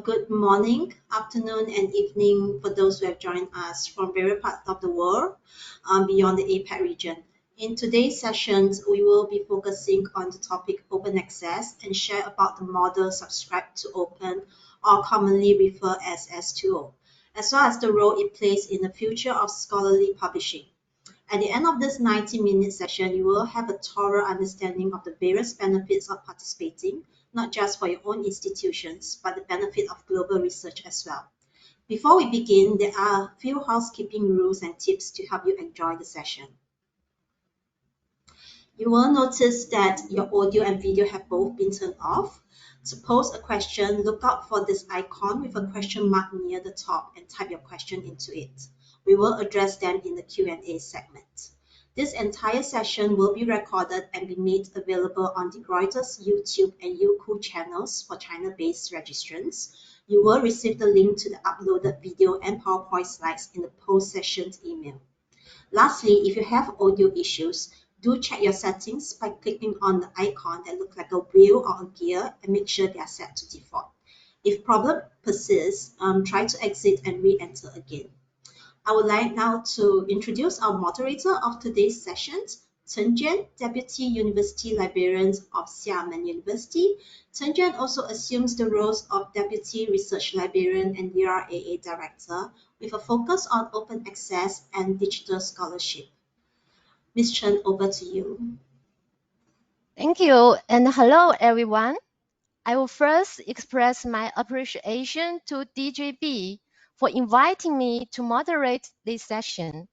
Good morning, afternoon, and evening for those who have joined us from various parts of the world beyond the APAC region. In today's sessions, we will be focusing on the topic open access and share about the model subscribed to open, or commonly referred as S2O, as well as the role it plays in the future of scholarly publishing. At the end of this 90-minute session, you will have a thorough understanding of the various benefits of participating, not just for your own institutions, but the benefit of global research as well. Before we begin, there are a few housekeeping rules and tips to help you enjoy the session. You will notice that your audio and video have both been turned off. To pose a question, look out for this icon with a question mark near the top and type your question into it. We will address them in the Q&A segment. This entire session will be recorded and be made available on the Gruyter's YouTube and Youku channels for China-based registrants. You will receive the link to the uploaded video and PowerPoint slides in the post-session email. Lastly, if you have audio issues, do check your settings by clicking on the icon that looks like a wheel or a gear and make sure they are set to default. If problem persists, try to exit and re-enter again. I would like now to introduce our moderator of today's sessions, Chen Juan, Deputy University Librarian of Xiamen University. Chen Juan also assumes the roles of Deputy Research Librarian and DRAA Director with a focus on open access and digital scholarship. Ms. Chen, over to you. Thank you, and hello everyone. I will first express my appreciation to DJB for inviting me to moderate this session.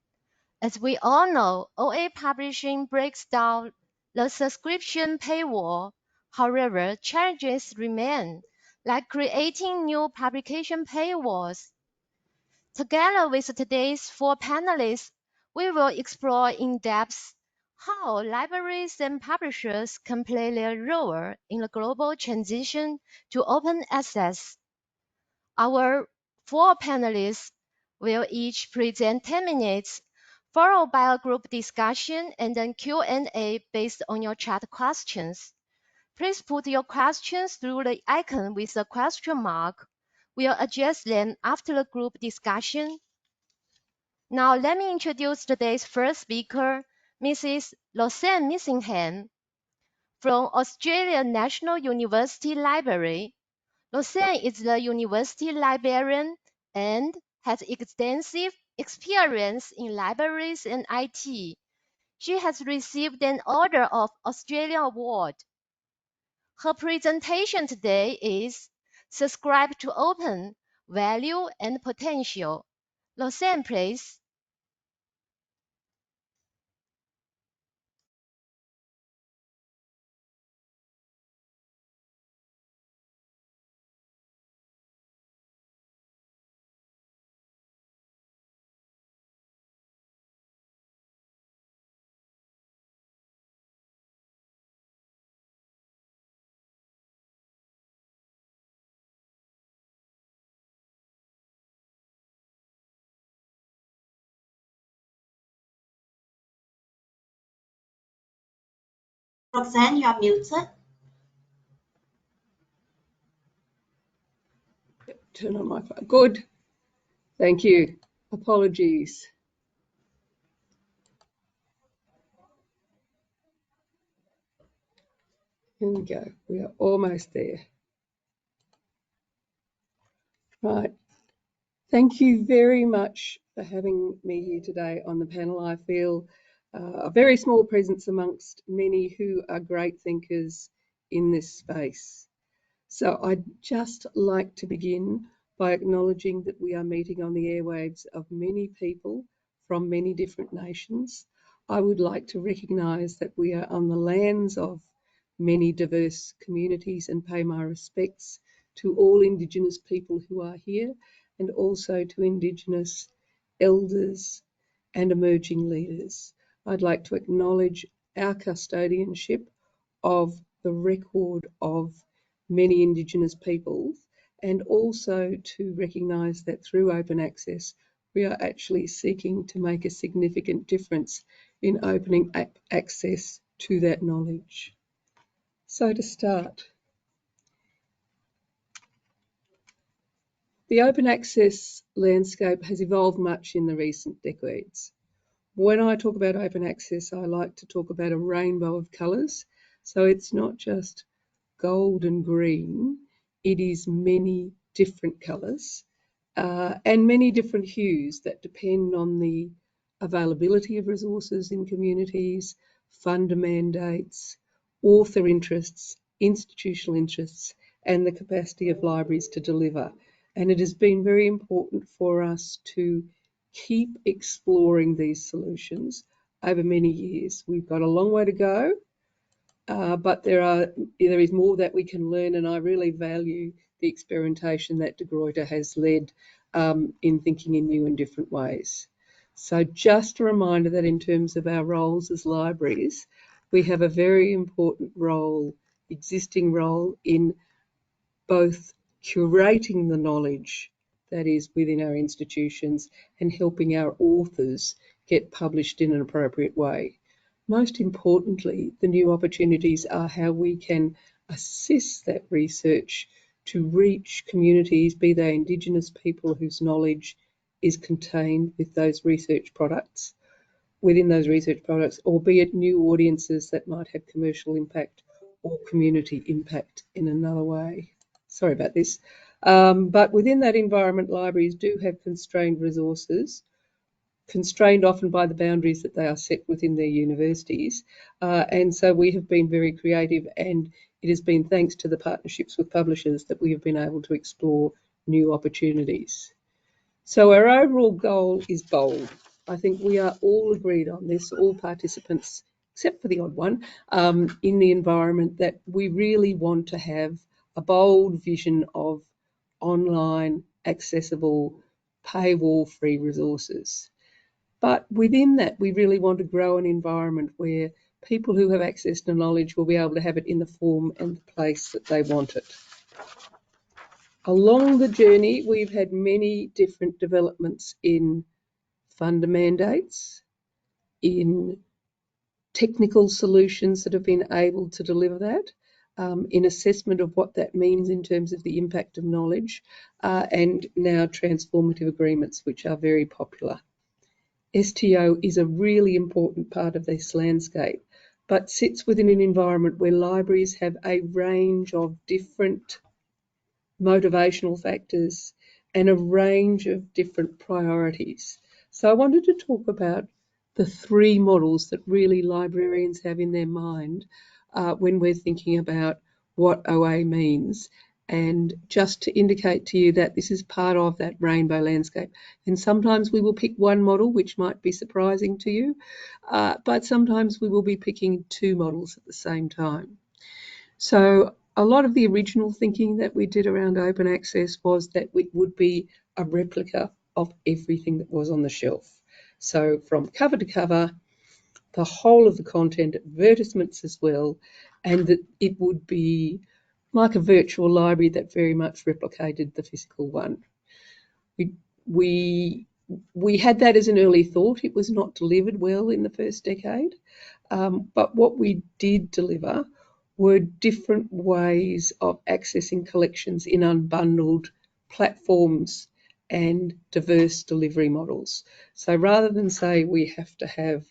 As we all know, OA Publishing breaks down the subscription paywall. However, challenges remain, like creating new publication paywalls. Together with today's four panelists, we will explore in depth how libraries and publishers can play their role in the global transition to open access. Our four panelists will each present 10 minutes, followed by a group discussion and then Q&A based on your chat questions. Please put your questions through the icon with the question mark. We'll address them after the group discussion. Now let me introduce today's first speaker, Mrs. Roseanne Missingham, from Australian National University Library. Roseanne is the university librarian and has extensive experience in libraries and IT. She has received an Order of Australia Award. Her presentation today is Subscribe to Open, Value and Potential. Roseanne, please. Roxanne, you are muted. Turn on my phone. Good. Thank you. Apologies. Here we go. We are almost there. Right. Thank you very much for having me here today on the panel. I feel a very small presence amongst many who are great thinkers in this space. So I'd just like to begin by acknowledging that we are meeting on the airwaves of many people from many different nations. I would like to recognise that we are on the lands of many diverse communities and pay my respects to all Indigenous people who are here and also to Indigenous elders and emerging leaders. I'd like to acknowledge our custodianship of the record of many Indigenous peoples and also to recognise that through open access we are actually seeking to make a significant difference in opening access to that knowledge. So to start, The open access landscape has evolved much in the recent decades. When I talk about open access, I like to talk about a rainbow of colours. So it's not just gold and green, it is many different colours and many different hues that depend on the availability of resources in communities, funder mandates, author interests, institutional interests, and the capacity of libraries to deliver. And it has been very important for us to keep exploring these solutions over many years. We've got a long way to go, but there is more that we can learn, and I really value the experimentation that Gruyter has led in thinking in new and different ways. So just a reminder that in terms of our roles as libraries, we have a very important role, existing role, in both curating the knowledge that is within our institutions and helping our authors get published in an appropriate way. Most importantly, the new opportunities are how we can assist that research to reach communities, be they Indigenous people whose knowledge is contained with those research products, within those research products, or be it new audiences that might have commercial impact or community impact in another way. Sorry about this. But within that environment, libraries do have constrained resources, constrained often by the boundaries that they are set within their universities. And so we have been very creative, and it has been thanks to the partnerships with publishers that we have been able to explore new opportunities. So our overall goal is bold. I think we are all agreed on this, all participants, except for the odd one, in the environment, that we really want to have a bold vision of online, accessible, paywall-free resources. But within that, we really want to grow an environment where people who have access to knowledge will be able to have it in the form and the place that they want it. Along the journey, we've had many different developments in funder mandates, in technical solutions that have been able to deliver that, in assessment of what that means in terms of the impact of knowledge, and now transformative agreements, which are very popular. S2O is a really important part of this landscape, but sits within an environment where libraries have a range of different motivational factors and a range of different priorities. So I wanted to talk about the three models that really librarians have in their mind when we're thinking about what OA means, and just to indicate to you that this is part of that rainbow landscape. And sometimes we will pick one model, which might be surprising to you, but sometimes we will be picking two models at the same time. So a lot of the original thinking that we did around open access was that it would be a replica of everything that was on the shelf. So from cover to cover, the whole of the content, advertisements as well, and that it would be like a virtual library that very much replicated the physical one. We had that as an early thought. It was not delivered well in the first decade, but what we did deliver were different ways of accessing collections in unbundled platforms and diverse delivery models. So rather than say we have to have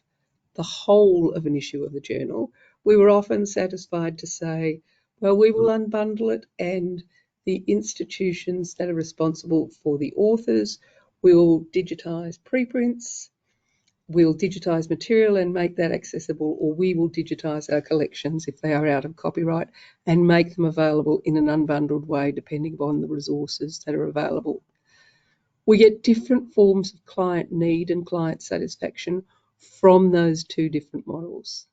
the whole of an issue of the journal, we were often satisfied to say, well, we will unbundle it, and the institutions that are responsible for the authors will digitise preprints, we'll digitise material and make that accessible, or we will digitise our collections if they are out of copyright and make them available in an unbundled way depending upon the resources that are available. We get different forms of client need and client satisfaction from those two different models.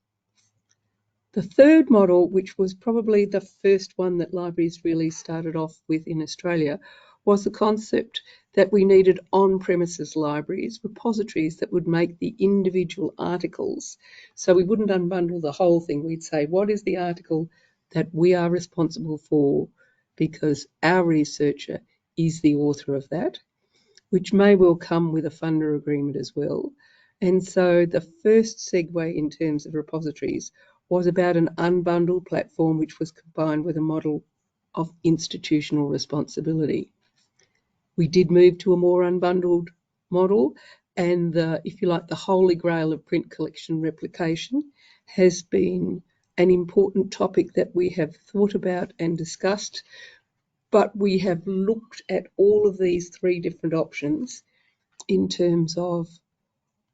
The third model, which was probably the first one that libraries really started off with in Australia, was the concept that we needed on-premises libraries, repositories that would make the individual articles. So we wouldn't unbundle the whole thing. We'd say, what is the article that we are responsible for because our researcher is the author of that, which may well come with a funder agreement as well. And so the first segue in terms of repositories was about an unbundled platform which was combined with a model of institutional responsibility. We did move to a more unbundled model, and if you like, the holy grail of print collection replication has been an important topic that we have thought about and discussed, but we have looked at all of these three different options in terms of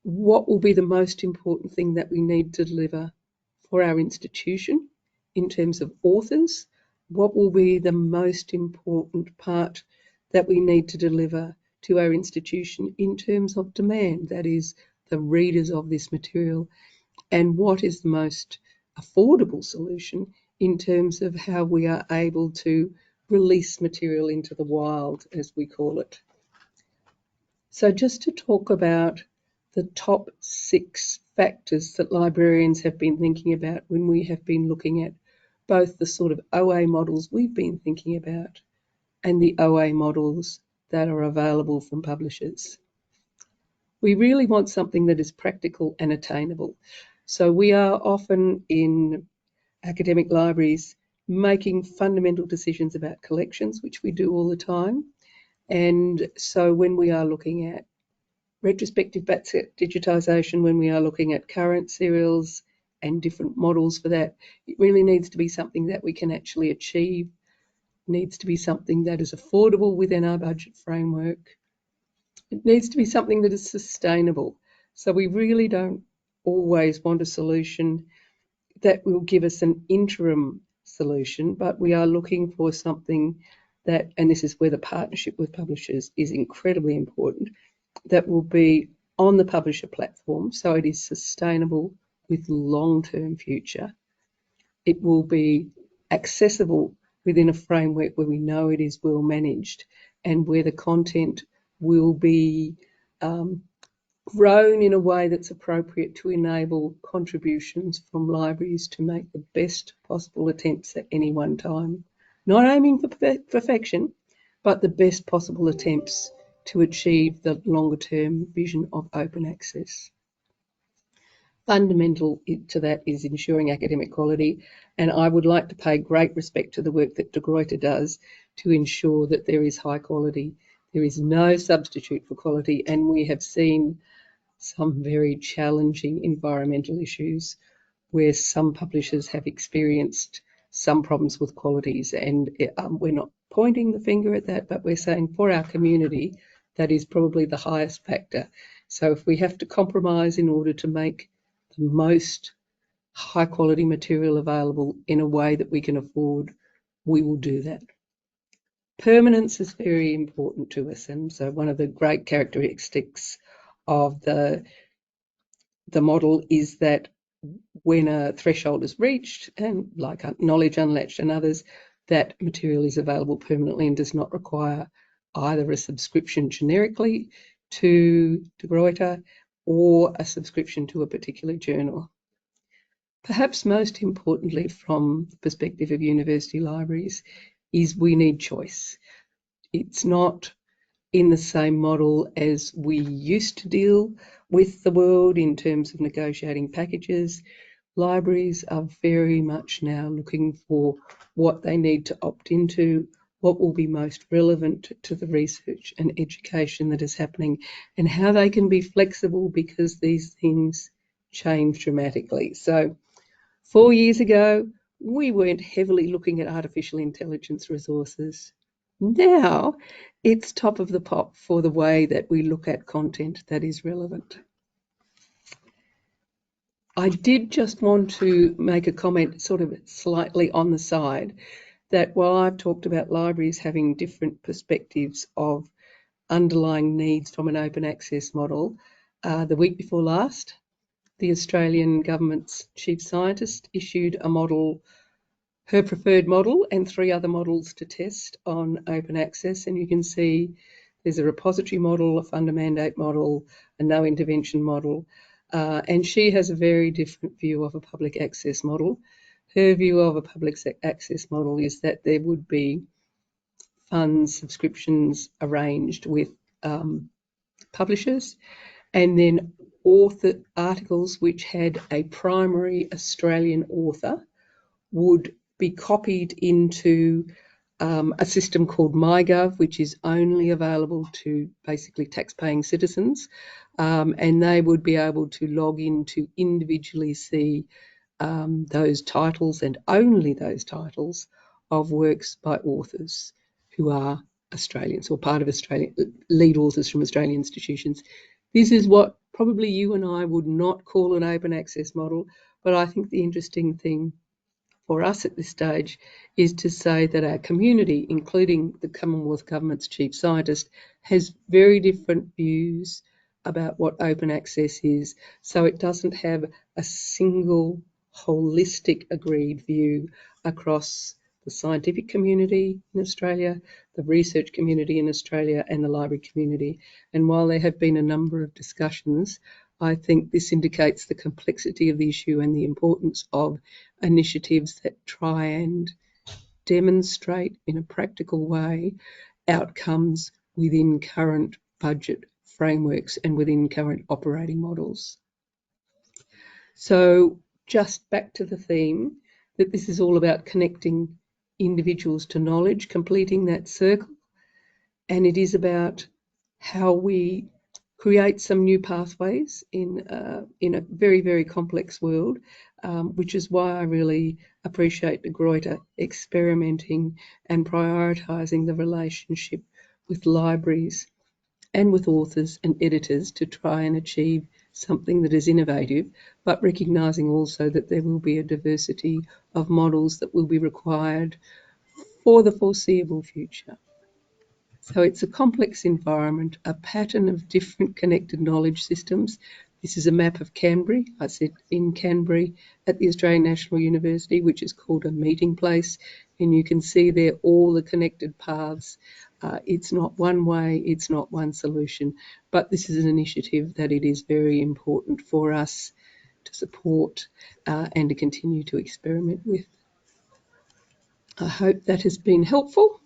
what will be the most important thing that we need to deliver for our institution in terms of authors, what will be the most important part that we need to deliver to our institution in terms of demand, that is, the readers of this material, and what is the most affordable solution in terms of how we are able to release material into the wild, as we call it. So just to talk about the top 6 factors that librarians have been thinking about when we have been looking at both the sort of OA models we've been thinking about and the OA models that are available from publishers. We really want something that is practical and attainable. So we are often in academic libraries making fundamental decisions about collections, which we do all the time. And so when we are looking at retrospective backset digitisation, when we are looking at current serials and different models for that, it really needs to be something that we can actually achieve, it needs to be something that is affordable within our budget framework. It needs to be something that is sustainable. So we really don't always want a solution that will give us an interim solution, but we are looking for something that, and this is where the partnership with publishers is incredibly important, that will be on the publisher platform, so it is sustainable with long-term future. It will be accessible within a framework where we know it is well managed and where the content will be grown in a way that's appropriate to enable contributions from libraries to make the best possible attempts at any one time. Not aiming for perfection, but the best possible attempts to achieve the longer term vision of open access. Fundamental to that is ensuring academic quality, and I would like to pay great respect to the work that Gruyter does to ensure that there is high quality. There is no substitute for quality, and we have seen some very challenging environmental issues where some publishers have experienced some problems with qualities, and we're not pointing the finger at that, but we're saying for our community that is probably the highest factor. So if we have to compromise in order to make the most high quality material available in a way that we can afford, we will do that. Permanence is very important to us, and so one of the great characteristics of the model is that when a threshold is reached, and like Knowledge Unlatched and others, that material is available permanently and does not require either a subscription generically to Gruyter or a subscription to a particular journal. Perhaps most importantly, from the perspective of university libraries, is we need choice. It's not in the same model as we used to deal with the world in terms of negotiating packages. Libraries are very much now looking for what they need to opt into, what will be most relevant to the research and education that is happening, and how they can be flexible because these things change dramatically. So 4 years ago, we weren't heavily looking at artificial intelligence resources. Now it's top of the pop for the way that we look at content that is relevant. I did just want to make a comment sort of slightly on the side that while I've talked about libraries having different perspectives of underlying needs from an open access model, the week before last, the Australian government's chief scientist issued a model, her preferred model, and 3 other models to test on open access. And you can see there's a repository model, a funder mandate model, a no intervention model, and she has a very different view of a public access model. Her view of a public access model is that there would be funds, subscriptions arranged with publishers, and then author articles which had a primary Australian author would be copied into a system called MyGov, which is only available to basically tax-paying citizens, and they would be able to log in to individually see those titles and only those titles of works by authors who are Australians or part of Australian lead authors from Australian institutions. This is what probably you and I would not call an open access model, but I think the interesting thing for us at this stage is to say that our community, including the Commonwealth Government's Chief Scientist, has very different views about what open access is. So it doesn't have a single holistic agreed view across the scientific community in Australia, the research community in Australia, and the library community. And while there have been a number of discussions, I think this indicates the complexity of the issue and the importance of initiatives that try and demonstrate in a practical way outcomes within current budget frameworks and within current operating models. So just back to the theme that this is all about connecting individuals to knowledge, completing that circle, and it is about how we create some new pathways in a very, very complex world, which is why I really appreciate the Gruyter experimenting and prioritising the relationship with libraries and with authors and editors to try and achieve something that is innovative, but recognising also that there will be a diversity of models that will be required for the foreseeable future. So it's a complex environment, a pattern of different connected knowledge systems. This is a map of Canberra. I sit in Canberra at the Australian National University, which is called a meeting place, and you can see there all the connected paths. It's not one way, it's not one solution, but this is an initiative that it is very important for us to support and to continue to experiment with. I hope that has been helpful,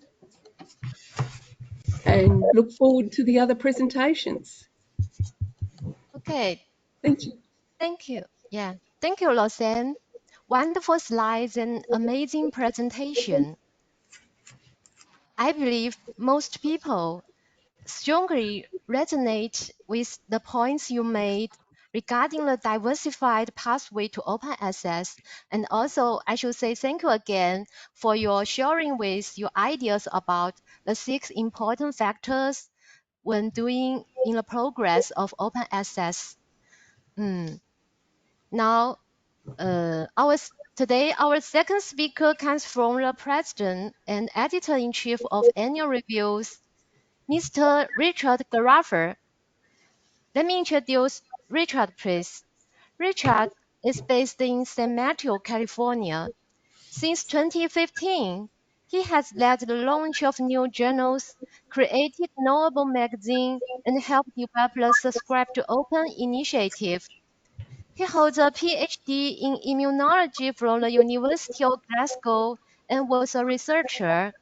and look forward to the other presentations. Okay, Thank you. thank you. Yeah, thank you, Roseanne. Wonderful slides and amazing presentation. I believe most people strongly resonate with the points you made regarding the diversified pathway to open access. And also, I should say thank you again for your sharing with your ideas about the 6 important factors when doing in the progress of open access. Now, today our second speaker comes from the president and editor-in-chief of Annual Reviews, Mr. Richard Gruyter. Let me introduce Richard, please. Richard is based in San Mateo, California. Since 2015, he has led the launch of new journals, created Knowable magazine, and helped develop the Subscribe to Open initiative. He holds a PhD in immunology from the University of Glasgow and was a researcher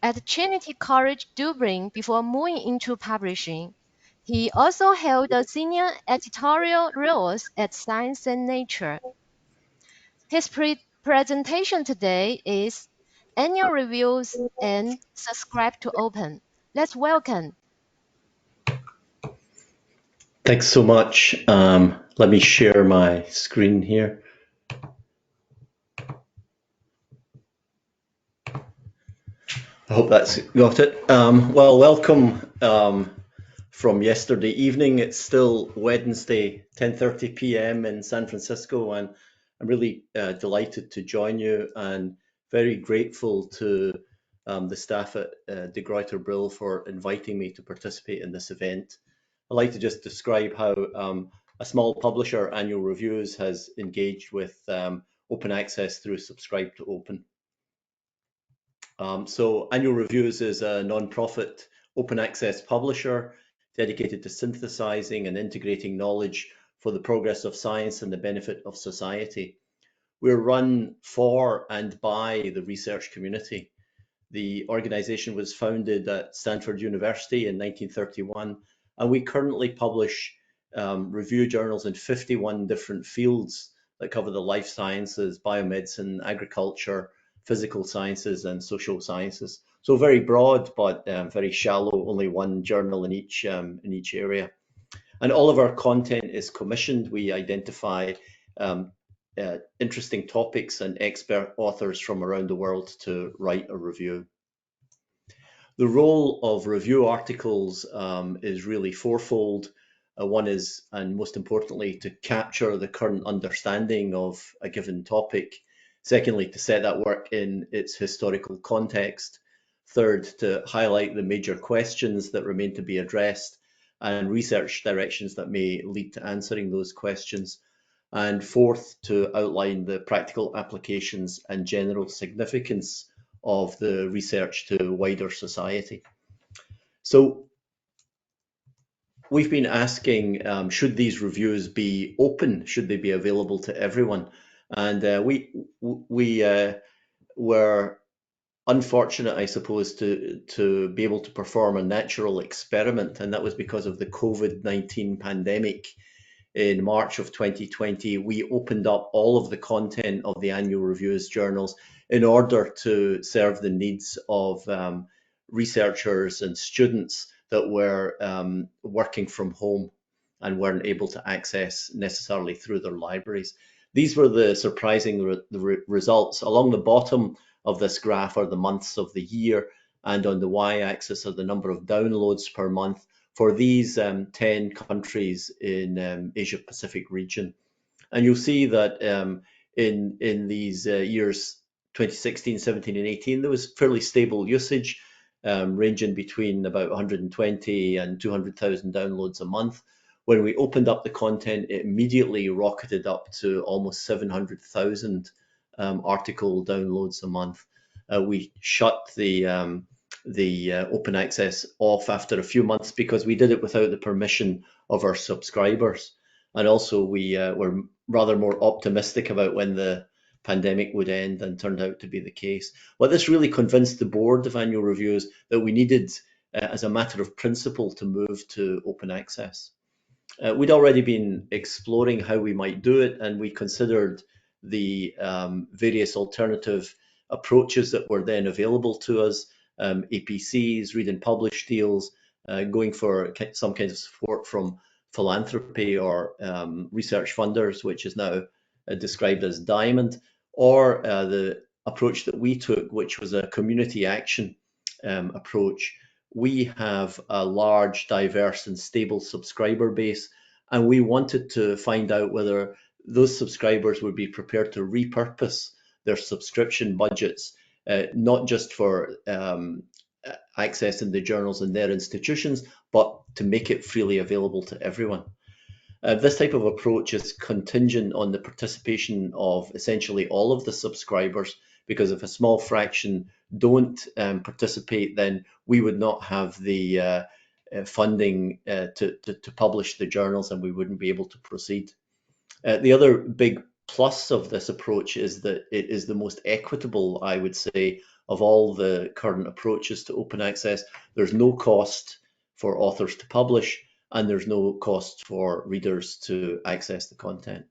at Trinity College Dublin before moving into publishing. He also held a senior editorial roles at Science and Nature. His presentation today is Annual Reviews and Subscribe to Open. Let's welcome. Thanks so much. Let me share my screen here. I hope that's got it. Well, welcome from yesterday evening. It's still Wednesday, 10:30 p.m. in San Francisco, and I'm really delighted to join you and very grateful to the staff at de Gruyter Brill for inviting me to participate in this event. I'd like to just describe how a small publisher, Annual Reviews, has engaged with open access through Subscribe to Open. So Annual Reviews is a non-profit open access publisher dedicated to synthesizing and integrating knowledge for the progress of science and the benefit of society. We're run for and by the research community. The organization was founded at Stanford University in 1931, and we currently publish review journals in 51 different fields that cover the life sciences, biomedicine, agriculture, physical sciences and social sciences. So very broad, but very shallow, only one journal in each area. And all of our content is commissioned. We identify interesting topics and expert authors from around the world to write a review. The role of review articles is really fourfold. One is, and most importantly, to capture the current understanding of a given topic. Secondly, to set that work in its historical context. Third, to highlight the major questions that remain to be addressed and research directions that may lead to answering those questions. And fourth, to outline the practical applications and general significance of the research to wider society. So we've been asking, should these reviews be open? Should they be available to everyone? And we were unfortunate, I suppose, to be able to perform a natural experiment, and that was because of the COVID-19 pandemic. In March of 2020, we opened up all of the content of the annual reviews journals in order to serve the needs of researchers and students that were working from home and weren't able to access necessarily through their libraries. These were the surprising results. Along the bottom of this graph are the months of the year, and on the y-axis are the number of downloads per month for these 10 countries in Asia Pacific region. And you'll see that in these years 2016, 17 and 18, there was fairly stable usage, ranging between about 120 and 200,000 downloads a month. When we opened up the content, it immediately rocketed up to almost 700,000 article downloads a month. We shut the open access off after a few months because we did it without the permission of our subscribers. And also we were rather more optimistic about when the pandemic would end, and turned out to be the case. But this really convinced the board of annual reviews that we needed, as a matter of principle, to move to open access. We'd already been exploring how we might do it, and we considered the various alternative approaches that were then available to us, APCs, read and publish deals, going for some kind of support from philanthropy or research funders, which is now described as Diamond, or the approach that we took, which was a community action approach. We have a large, diverse and stable subscriber base, and we wanted to find out whether those subscribers would be prepared to repurpose their subscription budgets, not just for accessing the journals in their institutions, but to make it freely available to everyone. This type of approach is contingent on the participation of essentially all of the subscribers, because if a small fraction don't participate, then we would not have the funding to publish the journals, and we wouldn't be able to proceed. The other big plus of this approach is that it is the most equitable, I would say, of all the current approaches to open access. There's no cost for authors to publish, and there's no cost for readers to access the content.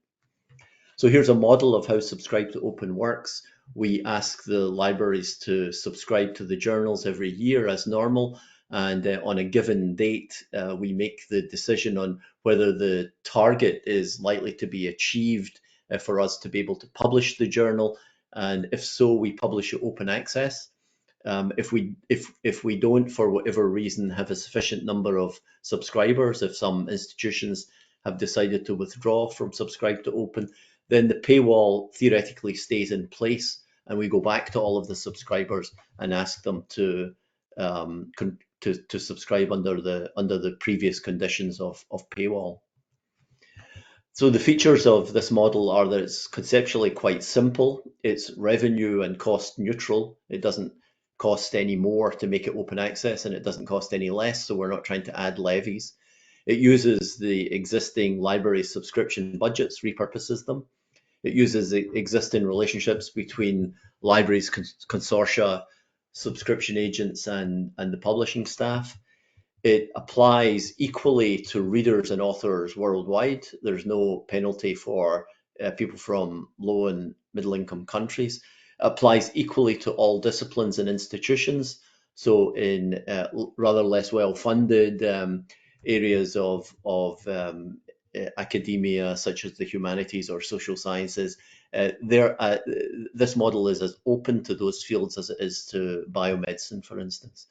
So here's a model of how Subscribe to Open works. We ask the libraries to subscribe to the journals every year as normal, and on a given date, we make the decision on whether the target is likely to be achieved for us to be able to publish the journal, and if so, we publish it open access. If we don't, for whatever reason, have a sufficient number of subscribers, if some institutions have decided to withdraw from Subscribe to Open, then the paywall theoretically stays in place, and we go back to all of the subscribers and ask them to subscribe under the previous conditions of paywall. So the features of this model are that it's conceptually quite simple. It's revenue and cost neutral. It doesn't cost any more to make it open access, and it doesn't cost any less, so we're not trying to add levies. It uses the existing library subscription budgets, repurposes them. It uses the existing relationships between libraries, consortia, subscription agents, and the publishing staff. It applies equally to readers and authors worldwide. There's no penalty for people from low and middle income countries. applies equally to all disciplines and institutions. So in rather less well-funded areas of academia, such as the humanities or social sciences, this model is as open to those fields as it is to biomedicine, for instance.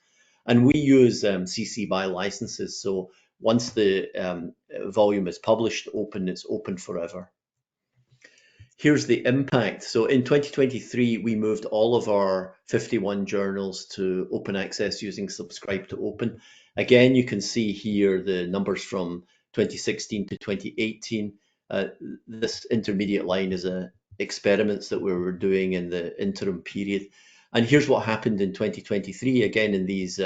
And we use CC BY licenses, so once the volume is published open, it's open forever. Here's the impact. So in 2023, we moved all of our 51 journals to open access using Subscribe to Open. Again, you can see here the numbers from 2016 to 2018. This intermediate line is experiments that we were doing in the interim period. And here's what happened in 2023, again in these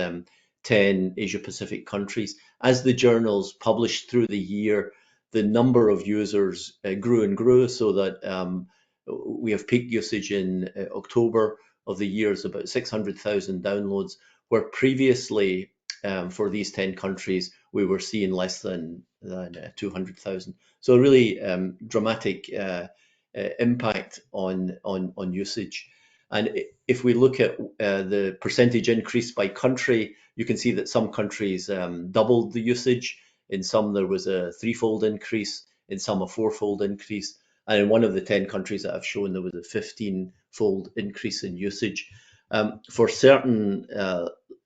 10 Asia-Pacific countries. As the journals published through the year, the number of users grew and grew, so that we have peak usage in October of the year is about 600,000 downloads, where previously for these 10 countries we were seeing less than 200,000. So a really dramatic impact on usage. And if we look at the percentage increase by country, you can see that some countries doubled the usage. In some, there was a threefold increase, in some a fourfold increase. And in one of the 10 countries that I've shown, there was a 15-fold increase in usage. For certain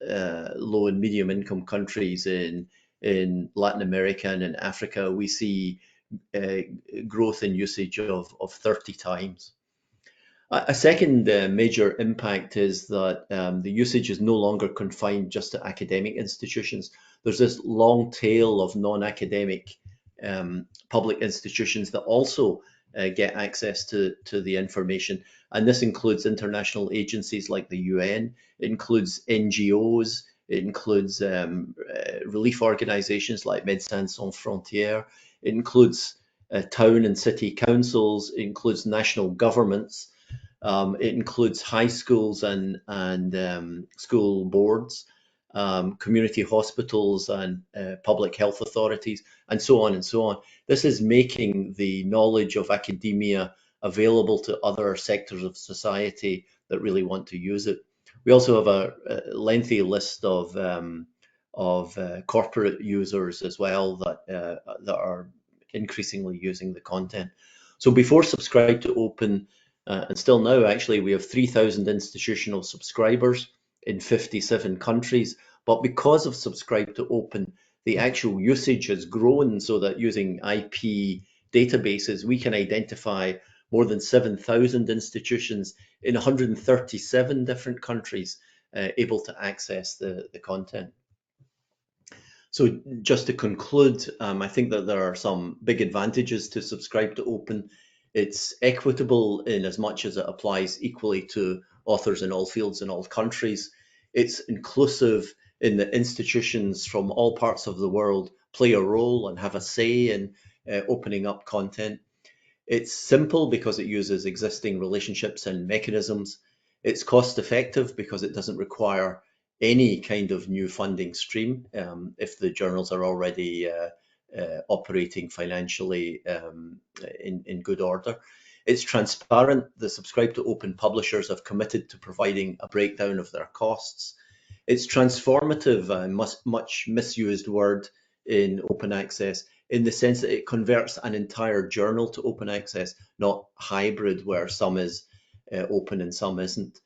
low and medium income countries in Latin America and in Africa, we see growth in usage of 30 times. A second major impact is that the usage is no longer confined just to academic institutions. There's this long tail of non-academic public institutions that also get access to the information. And this includes international agencies like the UN, it includes NGOs, it includes relief organizations like Médecins Sans Frontières, it includes town and city councils, it includes national governments. It includes high schools and school boards, community hospitals and public health authorities, and so on and so on. This is making the knowledge of academia available to other sectors of society that really want to use it. We also have a lengthy list of corporate users as well that are increasingly using the content. So before Subscribe to Open, and still now, actually, we have 3,000 institutional subscribers in 57 countries. But because of Subscribe to Open, the actual usage has grown so that using IP databases, we can identify more than 7,000 institutions in 137 different countries able to access the content. So just to conclude, I think that there are some big advantages to Subscribe to Open. It's equitable in as much as it applies equally to authors in all fields in all countries. It's inclusive in that institutions from all parts of the world play a role and have a say in opening up content. It's simple because it uses existing relationships and mechanisms. It's cost effective because it doesn't require any kind of new funding stream if the journals are already operating financially in good order. It's transparent. The Subscribe to Open publishers have committed to providing a breakdown of their costs. It's transformative, a much misused word in open access, in the sense that it converts an entire journal to open access, not hybrid where some is open and some isn't.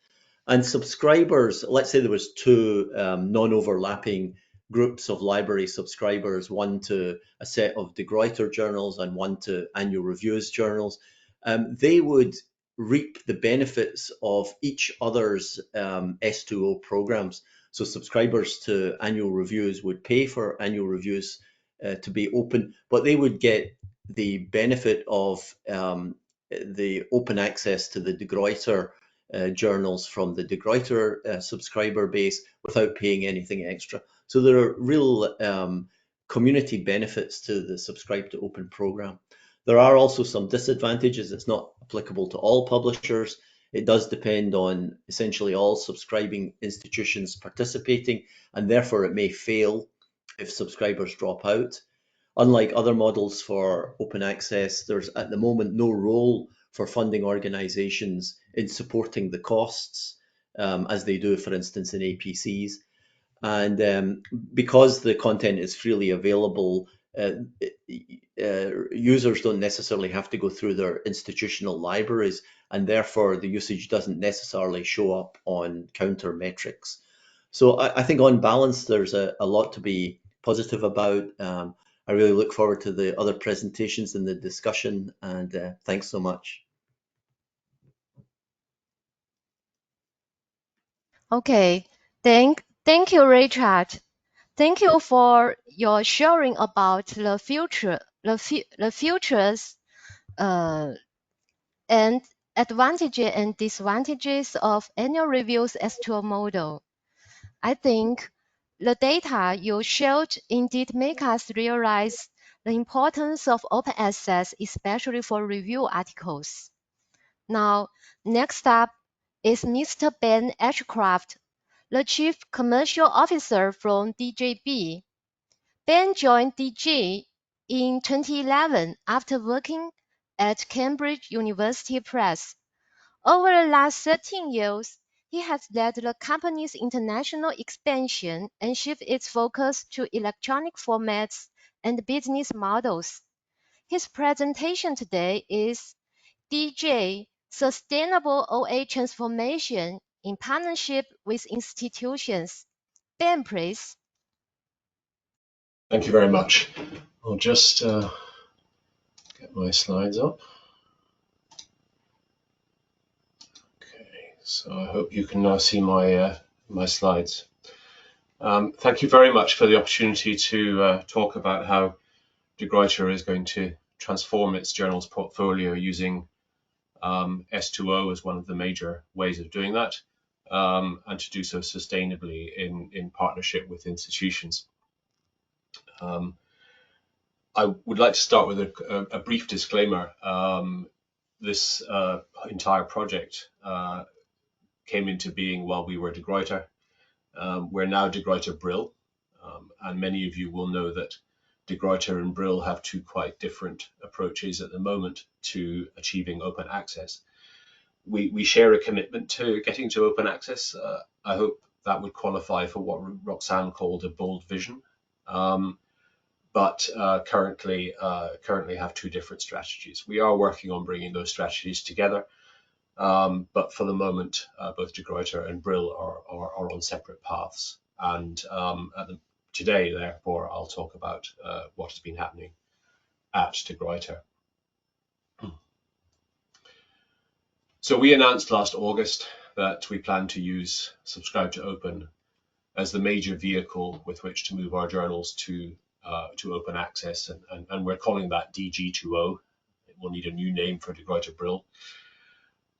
And subscribers, let's say there was two non-overlapping groups of library subscribers, one to a set of De Gruyter journals and one to annual reviews journals, they would reap the benefits of each other's S2O programs. So subscribers to annual reviews would pay for annual reviews to be open, but they would get the benefit of the open access to the De Gruyter journals from the De Gruyter subscriber base without paying anything extra. So there are real community benefits to the Subscribe to Open program. There are also some disadvantages. It's not applicable to all publishers. It does depend on essentially all subscribing institutions participating, and therefore it may fail if subscribers drop out. Unlike other models for open access, there's at the moment no role for funding organisations in supporting the costs, as they do, for instance, in APCs. And because the content is freely available, users don't necessarily have to go through their institutional libraries, and therefore the usage doesn't necessarily show up on counter metrics. So I think on balance, there's a lot to be positive about. I really look forward to the other presentations and the discussion, and thanks so much. Okay, thank you, Richard. Thank you for your sharing about the futures and advantages and disadvantages of annual reviews S2O model. I think the data you showed indeed make us realize the importance of open access, especially for review articles. Now, next up is Mr. Ben Ashcraft, the Chief Commercial Officer from DJB. Ben joined DG in 2011 after working at Cambridge University Press. Over the last 13 years, he has led the company's international expansion and shifted its focus to electronic formats and business models. His presentation today is DJ Sustainable OA Transformation in Partnership with Institutions. Ben, please. Thank you very much. I'll just get my slides up. Okay, so I hope you can now see my my slides. Thank you very much for the opportunity to talk about how De Gruyter is going to transform its journals portfolio using S2O as one of the major ways of doing that, and to do so sustainably in partnership with institutions. I would like to start with a brief disclaimer. This entire project came into being while we were De Gruyter. We're now De Gruyter Brill, and many of you will know that De Gruyter and Brill have two quite different approaches at the moment to achieving open access. We share a commitment to getting to open access. I hope that would qualify for what Roxanne called a bold vision. But currently have two different strategies. We are working on bringing those strategies together, but for the moment, both De Gruyter and Brill are on separate paths. And today, therefore, I'll talk about what has been happening at De Gruyter. So we announced last August that we plan to use Subscribe to Open as the major vehicle with which to move our journals to open access, and we're calling that DG2O. It will need a new name for De Gruyter Brill.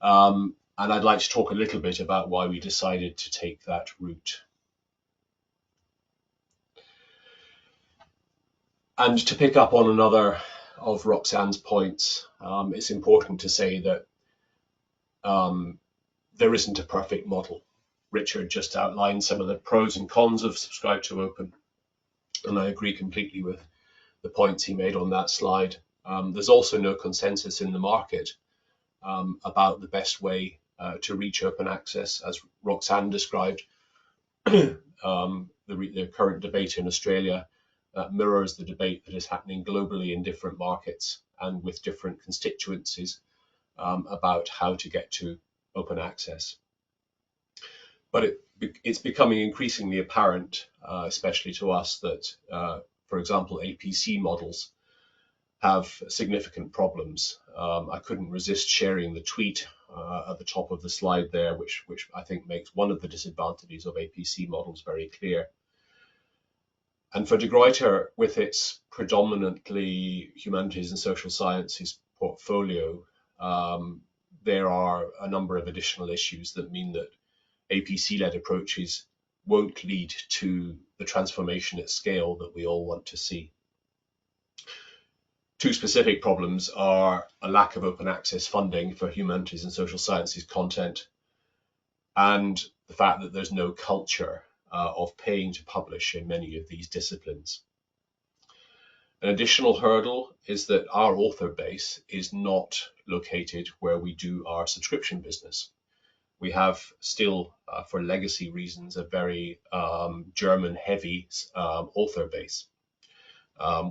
And I'd like to talk a little bit about why we decided to take that route. And to pick up on another of Roxanne's points, it's important to say that there isn't a perfect model. Richard just outlined some of the pros and cons of Subscribe to Open, and I agree completely with the points he made on that slide. There's also no consensus in the market about the best way to reach open access, as Roxanne described. The current debate in Australia mirrors the debate that is happening globally in different markets and with different constituencies about how to get to open access. But it's becoming increasingly apparent, especially to us, that, for example, APC models have significant problems. I couldn't resist sharing the tweet at the top of the slide there, which I think makes one of the disadvantages of APC models very clear. And for De Gruyter, with its predominantly humanities and social sciences portfolio, there are a number of additional issues that mean that APC-led approaches won't lead to the transformation at scale that we all want to see. Two specific problems are a lack of open access funding for humanities and social sciences content, and the fact that there's no culture of paying to publish in many of these disciplines. An additional hurdle is that our author base is not located where we do our subscription business. We have still, for legacy reasons, a very German-heavy author base,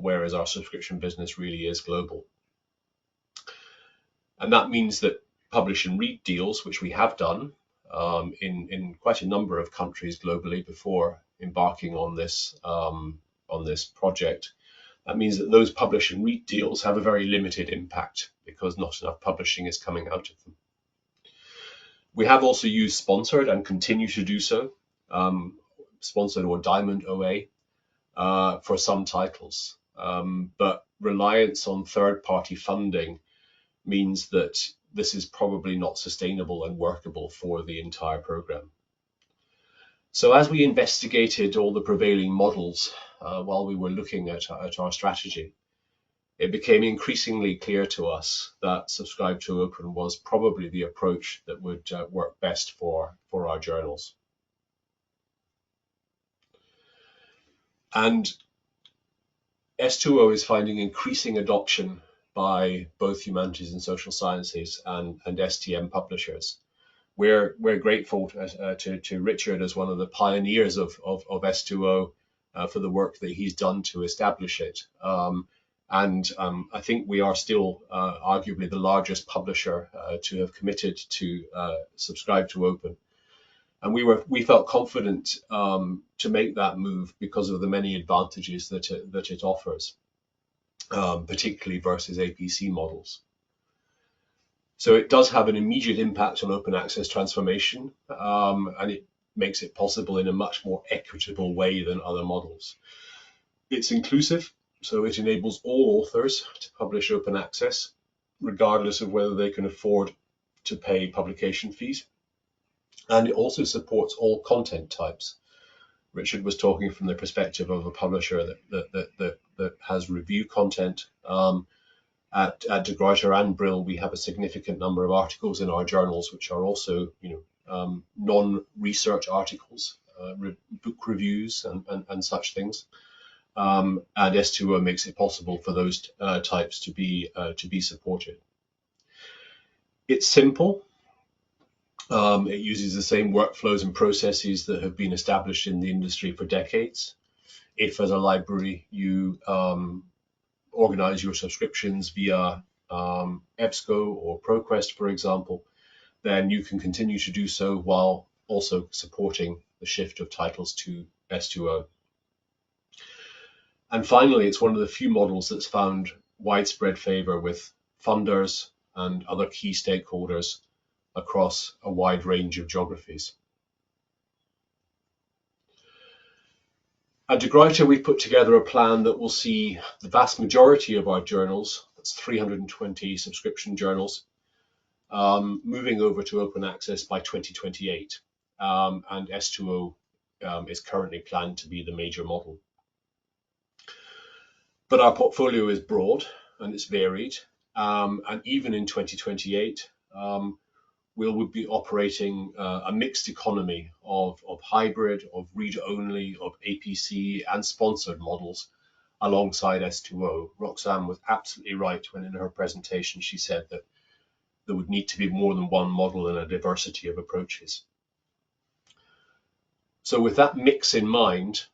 whereas our subscription business really is global. And that means that publish and read deals, which we have done in quite a number of countries globally before embarking on this project, that means that those publish and read deals have a very limited impact because not enough publishing is coming out of them. We have also used sponsored and continue to do so, sponsored or Diamond OA, for some titles. But reliance on third-party funding means that this is probably not sustainable and workable for the entire program. So as we investigated all the prevailing models while we were looking at our strategy, it became increasingly clear to us that Subscribe to Open was probably the approach that would work best for our journals. And S2O is finding increasing adoption by both humanities and social sciences and STM publishers. We're grateful to Richard as one of the pioneers of S2O for the work that he's done to establish it. I think we are still arguably the largest publisher to have committed to Subscribe to Open. And we felt confident to make that move because of the many advantages that it offers, particularly versus APC models. So it does have an immediate impact on open access transformation, and it makes it possible in a much more equitable way than other models. It's inclusive, so it enables all authors to publish open access, regardless of whether they can afford to pay publication fees. And it also supports all content types. Richard was talking from the perspective of a publisher that has review content. At Gruyter and Brill, we have a significant number of articles in our journals, which are also, non-research articles, book reviews and such things. And S2O makes it possible for those types to be supported. It's simple. It uses the same workflows and processes that have been established in the industry for decades. If, as a library, you organize your subscriptions via EBSCO or ProQuest, for example, then you can continue to do so while also supporting the shift of titles to S2O. And finally, it's one of the few models that's found widespread favor with funders and other key stakeholders across a wide range of geographies. At De Gruyter, we've put together a plan that will see the vast majority of our journals, that's 320 subscription journals, moving over to open access by 2028. And S2O is currently planned to be the major model. But our portfolio is broad and it's varied. And even in 2028, we'll be operating a mixed economy of hybrid, of read-only, of APC and sponsored models alongside S2O. Roxanne was absolutely right when in her presentation she said that there would need to be more than one model and a diversity of approaches. So with that mix in mind,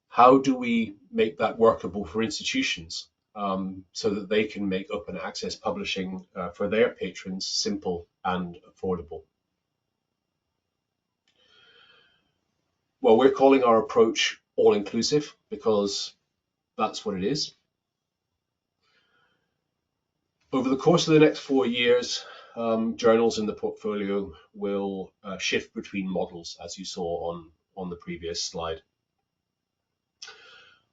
how do we make that workable for institutions so that they can make open access publishing for their patrons simple and affordable? Well, we're calling our approach all-inclusive because that's what it is. Over the course of the next 4 years, journals in the portfolio will shift between models, as you saw on the previous slide.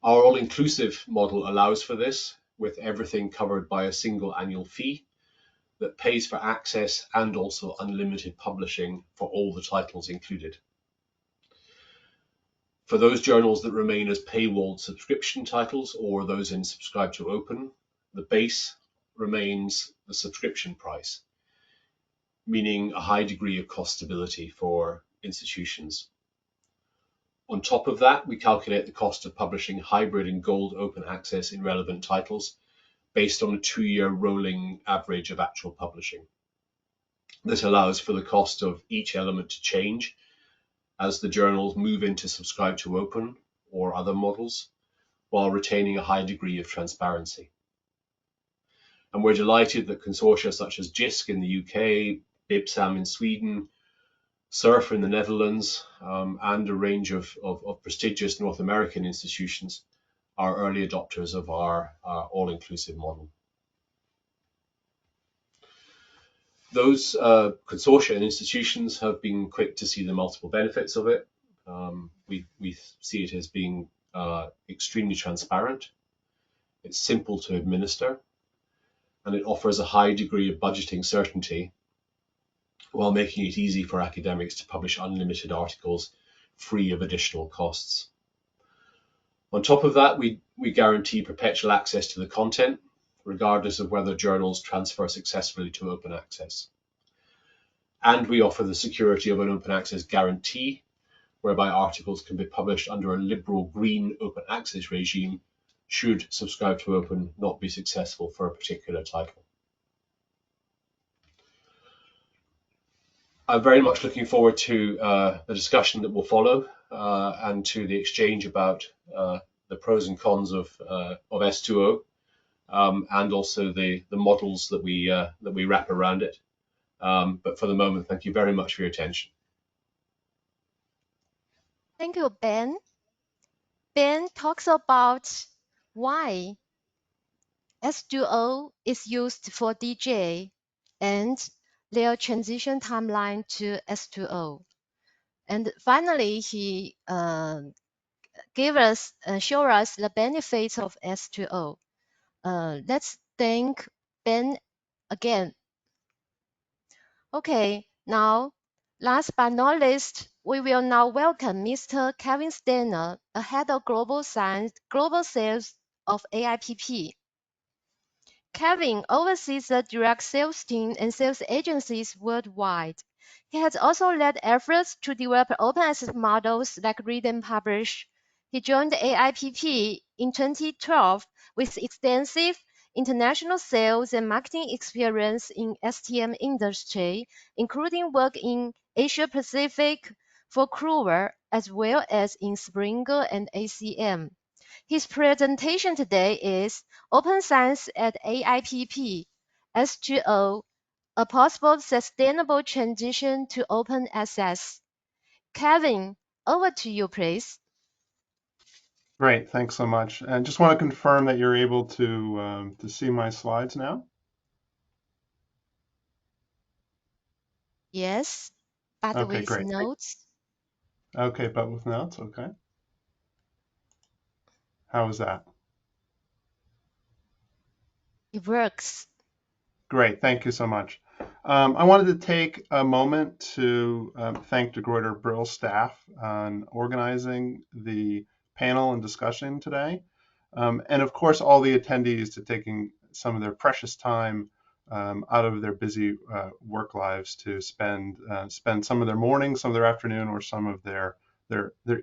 Our all-inclusive model allows for this, with everything covered by a single annual fee that pays for access and also unlimited publishing for all the titles included. For those journals that remain as paywalled subscription titles or those in Subscribe to Open, the base remains the subscription price, meaning a high degree of cost stability for institutions. On top of that, we calculate the cost of publishing hybrid and gold open access in relevant titles based on a 2-year rolling average of actual publishing. This allows for the cost of each element to change as the journals move into subscribe to open or other models, while retaining a high degree of transparency. And we're delighted that consortia such as JISC in the UK, BIBSAM in Sweden, SURF in the Netherlands, and a range of prestigious North American institutions are early adopters of our all-inclusive model. Those consortia and institutions have been quick to see the multiple benefits of it. We see it as being extremely transparent. It's simple to administer, and it offers a high degree of budgeting certainty while making it easy for academics to publish unlimited articles free of additional costs. On top of that, we guarantee perpetual access to the content, regardless of whether journals transfer successfully to open access. And we offer the security of an open access guarantee, whereby articles can be published under a liberal green open access regime should subscribe to open not be successful for a particular title. I'm very much looking forward to the discussion that will follow and to the exchange about the pros and cons of S2O and also the models that we wrap around it. But for the moment, thank you very much for your attention. Thank you, Ben. Ben talks about why S2O is used for DJ and their transition timeline to S2O. And finally, he show us the benefits of S2O. Let's thank Ben again. Okay, now, last but not least, we will now welcome Mr. Kevin Stanner, a head of global sales of AIPP. Kevin oversees the direct sales team and sales agencies worldwide. He has also led efforts to develop open access models like Read and Publish. He joined AIPP in 2012 with extensive international sales and marketing experience in STM industry, including work in Asia Pacific for Gruyter, as well as in Springer and ACM. His presentation today is Open Science at AIPP, S2O, a possible sustainable transition to open access. Kevin, over to you, please. Great, thanks so much. And just want to confirm that you're able to see my slides now. Yes, but Okay, with great. notes. Okay, but with notes, okay. How is that? It works. Great, thank you so much. I wanted to take a moment to thank the Gruyter Brill staff on organizing the panel and discussion today. And of course, all the attendees to taking some of their precious time out of their busy work lives to spend some of their morning, some of their afternoon, or some of their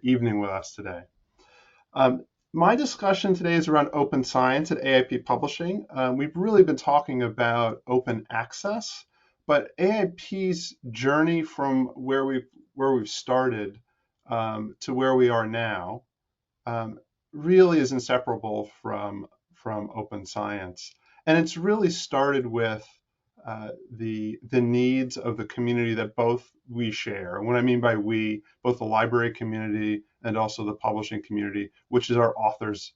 evening with us today. My discussion today is around open science at AIP Publishing. We've really been talking about open access, but AIP's journey from where we've started to where we are now really is inseparable from open science, and it's really started with the needs of the community that both we share. And what I mean by we, both the library community and also the publishing community, which is our authors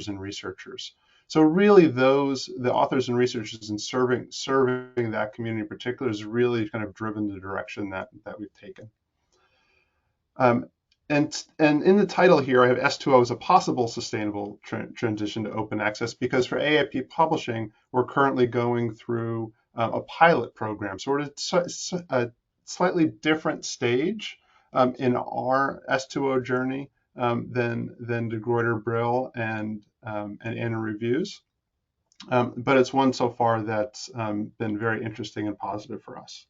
and researchers. So really the authors and researchers and serving that community in particular is really kind of driven the direction that we've taken. And in the title here, I have S2O as a possible sustainable transition to open access, because for AIP Publishing, we're currently going through a pilot program. So we're at a slightly different stage in our S2O journey than de Gruyter, Brill, and Anna Reviews. But it's one so far that's been very interesting and positive for us.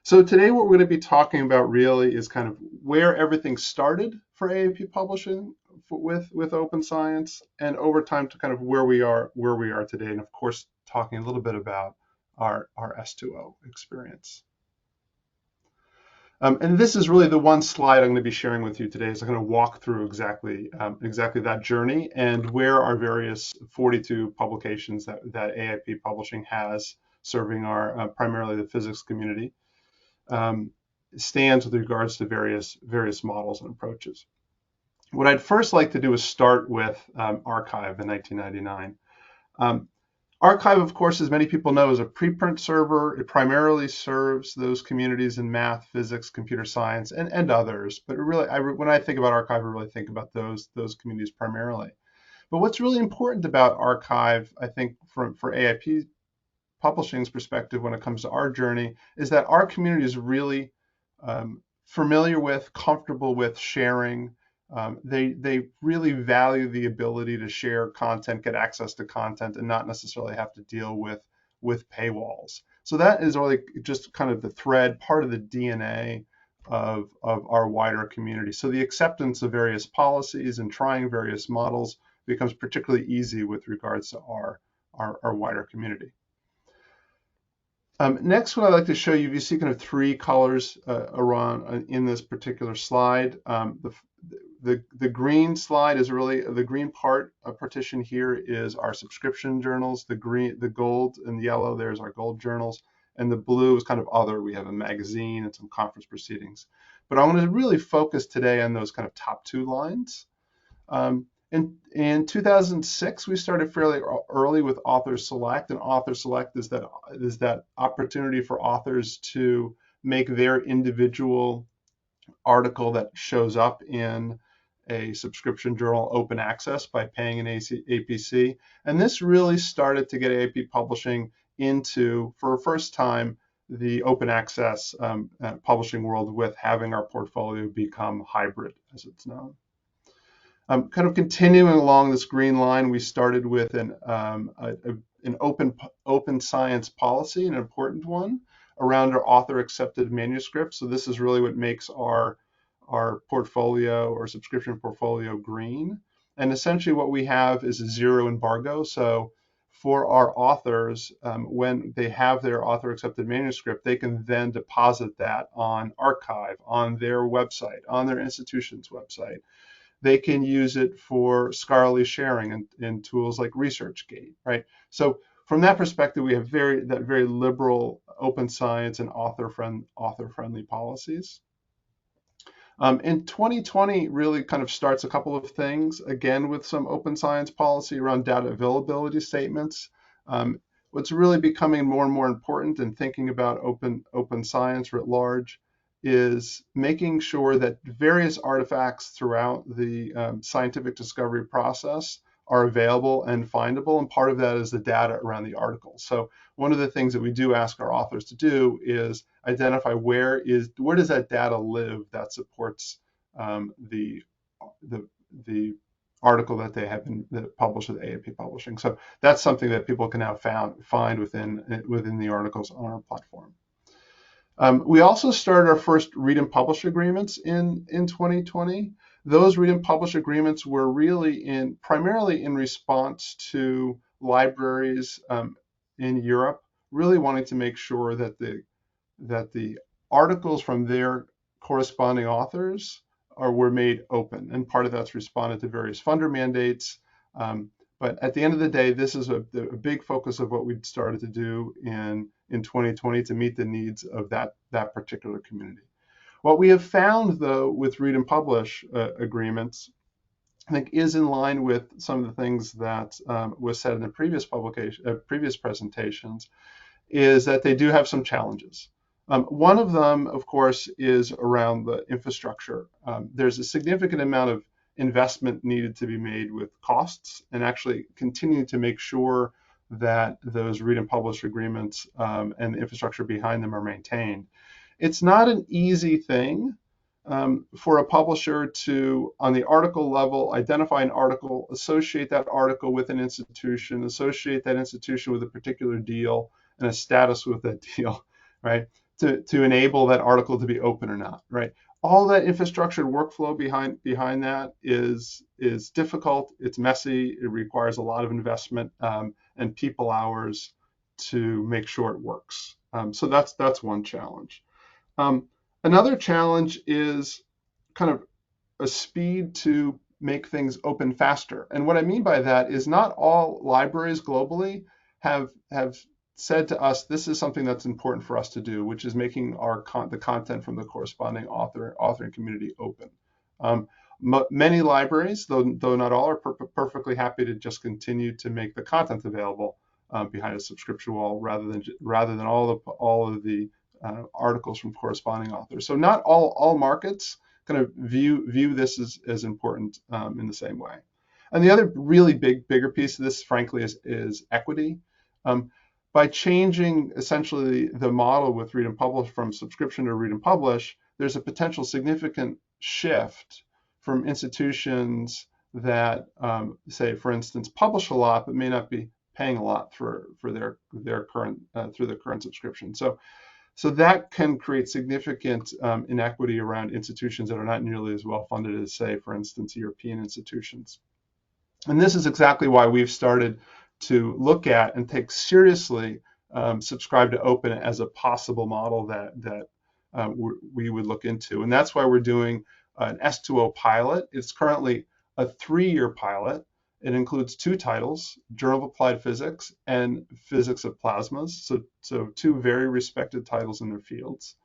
So today what we're going to be talking about really is kind of where everything started for AIP Publishing with open science, and over time to kind of where we are today, and of course talking a little bit about our S2O experience. And this is really the one slide I'm going to be sharing with you today. Is I'm going to walk through exactly that journey and where our various 42 publications that AIP Publishing has serving our primarily the physics community stands with regards to various models and approaches. What I'd first like to do is start with arXiv in 1999. arXiv, of course, as many people know, is a preprint server. It primarily serves those communities in math, physics, computer science, and others. But really, when I think about arXiv, I really think about those communities primarily. But what's really important about arXiv, I think, for AIP Publishing's perspective when it comes to our journey, is that our community is really familiar with, comfortable with sharing. They really value the ability to share content, get access to content, and not necessarily have to deal with paywalls. So that is really just kind of the thread, part of the DNA of our wider community. So the acceptance of various policies and trying various models becomes particularly easy with regards to our wider community. Next, what I'd like to show you, you see kind of three colors around in this particular slide. The green slide is really the green part of partition here is our subscription journals. The gold and the yellow there's our gold journals, and the blue is kind of other. We have a magazine and some conference proceedings. But I want to really focus today on those kind of top two lines. In 2006, we started fairly early with Author Select, and Author Select is that opportunity for authors to make their individual article that shows up in a subscription journal open access by paying an APC. And this really started to get AIP Publishing into, for the first time, the open access publishing world with having our portfolio become hybrid, as it's known. Kind of continuing along this green line, we started with an open science policy, an important one, around our author accepted manuscripts. So this is really what makes our portfolio or subscription portfolio green. And essentially what we have is a zero embargo. So for our authors, when they have their author accepted manuscript, they can then deposit that on arXiv, on their website, on their institution's website. They can use it for scholarly sharing in tools like ResearchGate, right? So from that perspective, we have very liberal open science and author-friendly policies. In 2020, really kind of starts a couple of things, again, with some open science policy around data availability statements. What's really becoming more and more important in thinking about open science writ large is making sure that various artifacts throughout the scientific discovery process are available and findable, and part of that is the data around the articles. So one of the things that we do ask our authors to do is identify where does that data live that supports the article that they have been published with AIP Publishing. So that's something that people can now find within the articles on our platform. We also started our first read and publish agreements in 2020. Those read and publish agreements were really primarily in response to libraries in Europe really wanting to make sure that the articles from their corresponding authors were made open, and part of that's responded to various funder mandates. But at the end of the day, this is a big focus of what we started to do in 2020 to meet the needs of that particular community. What we have found, though, with read and publish agreements, I think, is in line with some of the things that was said in the previous presentations, is that they do have some challenges. One of them, of course, is around the infrastructure. There's a significant amount of investment needed to be made with costs, and actually continue to make sure that those read and publish agreements and the infrastructure behind them are maintained. It's not an easy thing for a publisher to, on the article level, identify an article, associate that article with an institution, associate that institution with a particular deal and a status with that deal, right? To enable that article to be open or not, right? All that infrastructure workflow behind that is difficult. It's messy. It requires a lot of investment and people hours to make sure it works. So that's one challenge. Another challenge is kind of a speed to make things open faster. And what I mean by that is not all libraries globally have said to us, this is something that's important for us to do, which is making the content from the corresponding authoring community open. Many libraries, though not all, are perfectly happy to just continue to make the content available behind a subscription wall rather than all of the articles from corresponding authors. So not all markets kind of view this as important in the same way. And the other really bigger piece of this, frankly, is equity. By changing essentially the model with Read and Publish from subscription to Read and Publish, there's a potential significant shift from institutions that, say, for instance, publish a lot but may not be paying a lot for their current through their current subscription. So that can create significant inequity around institutions that are not nearly as well funded as, say, for instance, European institutions. And this is exactly why we've started to look at and take seriously subscribe to open as a possible model that we would look into. And that's why we're doing an S2O pilot. It's currently a 3-year pilot. It includes 2 titles, Journal of Applied Physics and Physics of Plasmas, so 2 very respected titles in their fields.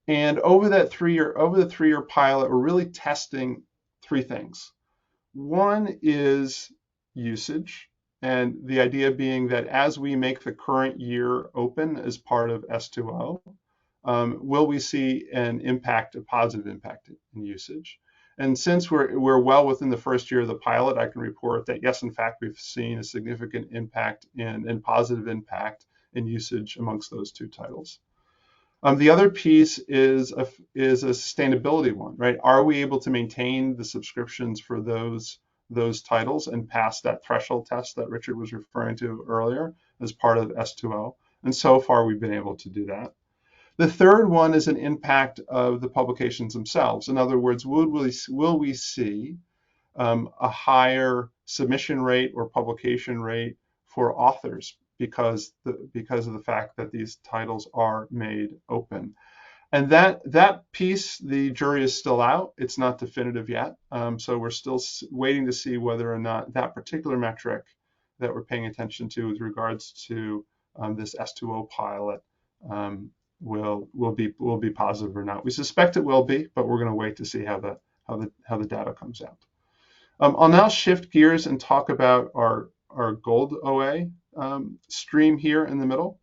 And over the 3-year pilot, we're really testing 3 things. One is usage, and the idea being that as we make the current year open as part of S2O, will we see a positive impact in usage? And since we're well within the first year of the pilot, I can report that yes, in fact, we've seen a significant impact and positive impact in usage amongst those 2 titles. The other piece is a sustainability one, right? Are we able to maintain the subscriptions for those titles and pass that threshold test that Richard was referring to earlier as part of S2O? And so far, we've been able to do that. The third one is an impact of the publications themselves. In other words, will we see a higher submission rate or publication rate for authors because of the fact that these titles are made open? And that piece, the jury is still out. It's not definitive yet. So we're still waiting to see whether or not that particular metric that we're paying attention to with regards to this S2O pilot will be positive or not. We suspect it will be, but we're going to wait to see how the data comes out. I'll now shift gears and talk about our Gold OA stream here in the middle.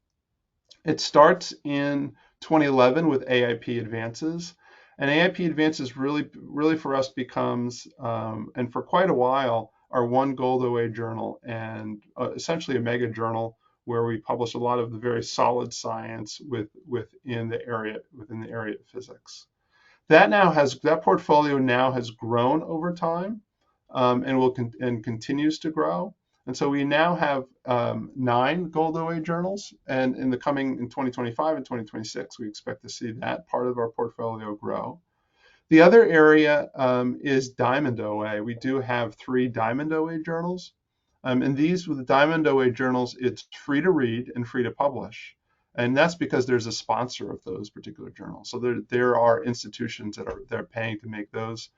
It starts in 2011 with AIP Advances, and AIP Advances really for us becomes, and for quite a while, our one Gold OA journal and essentially a mega journal where we publish a lot of the very solid science within the area of physics. That portfolio now has grown over time, and continues to grow. And so we now have 9 Gold OA journals, and in 2025 and 2026, we expect to see that part of our portfolio grow. The other area is Diamond OA. We do have 3 Diamond OA journals. And these, with the Diamond OA journals, it's free to read and free to publish. And that's because there's a sponsor of those particular journals. So there are institutions that are paying to make those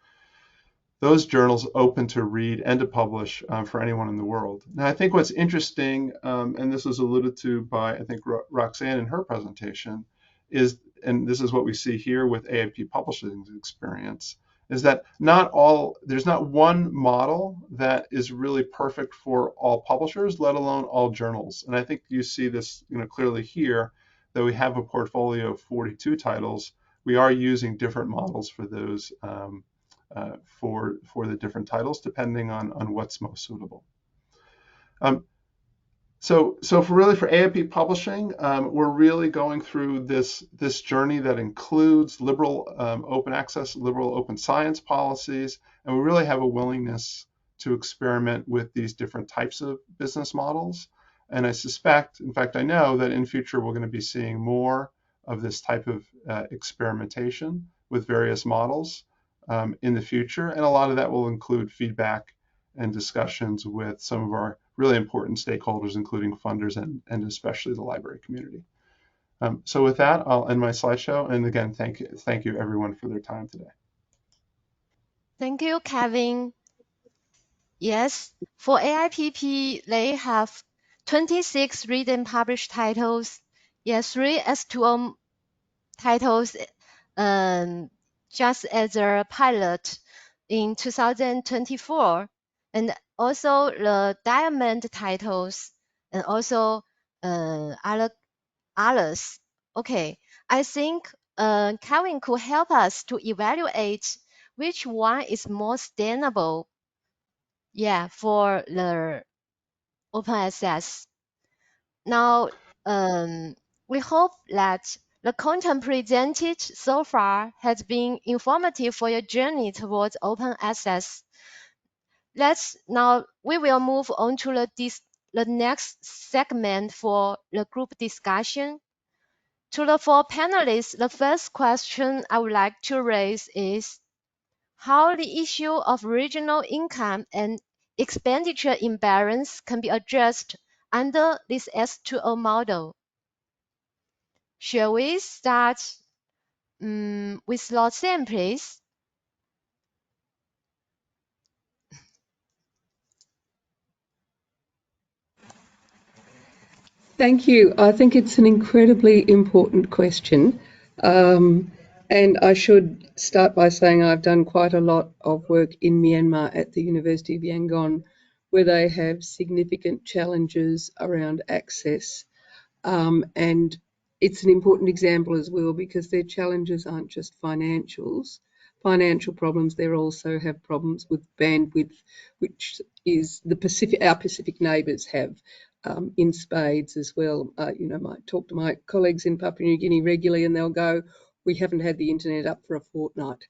journals open to read and to publish for anyone in the world. Now, I think what's interesting, and this was alluded to by, I think, Roxanne in her presentation, and this is what we see here with AIP Publishing's experience, is that there's not one model that is really perfect for all publishers, let alone all journals. And I think you see this clearly here, that we have a portfolio of 42 titles. We are using different models for those for the different titles, depending on what's most suitable. So for AIP Publishing, we're really going through this journey that includes liberal open access, liberal open science policies, and we really have a willingness to experiment with these different types of business models. And I suspect, in fact, I know that in future we're going to be seeing more of this type of experimentation with various models in the future. And a lot of that will include feedback and discussions with some of our really important stakeholders, including funders and especially the library community. So with that, I'll end my slideshow. And again, thank you everyone for their time today. Thank you, Kevin. Yes, for AIPP, they have 26 read and publish titles. Yes, 3 S2O titles just as a pilot in 2024, and also the diamond titles, and also others. Okay, I think Kevin could help us to evaluate which one is more sustainable, yeah, for the open access. Now, we hope that the content presented so far has been informative for your journey towards open access. We will move on to the next segment for the group discussion. To the 4 panelists, the first question I would like to raise is how the issue of regional income and expenditure imbalance can be addressed under this S2O model. Shall we start with Lausanne, please? Thank you. I think it's an incredibly important question. And I should start by saying I've done quite a lot of work in Myanmar at the University of Yangon, where they have significant challenges around access. And it's an important example as well because their challenges aren't just financial problems. They also have problems with bandwidth, which is our Pacific neighbours have in spades as well. I talk to my colleagues in Papua New Guinea regularly, and they'll go, "We haven't had the internet up for a fortnight."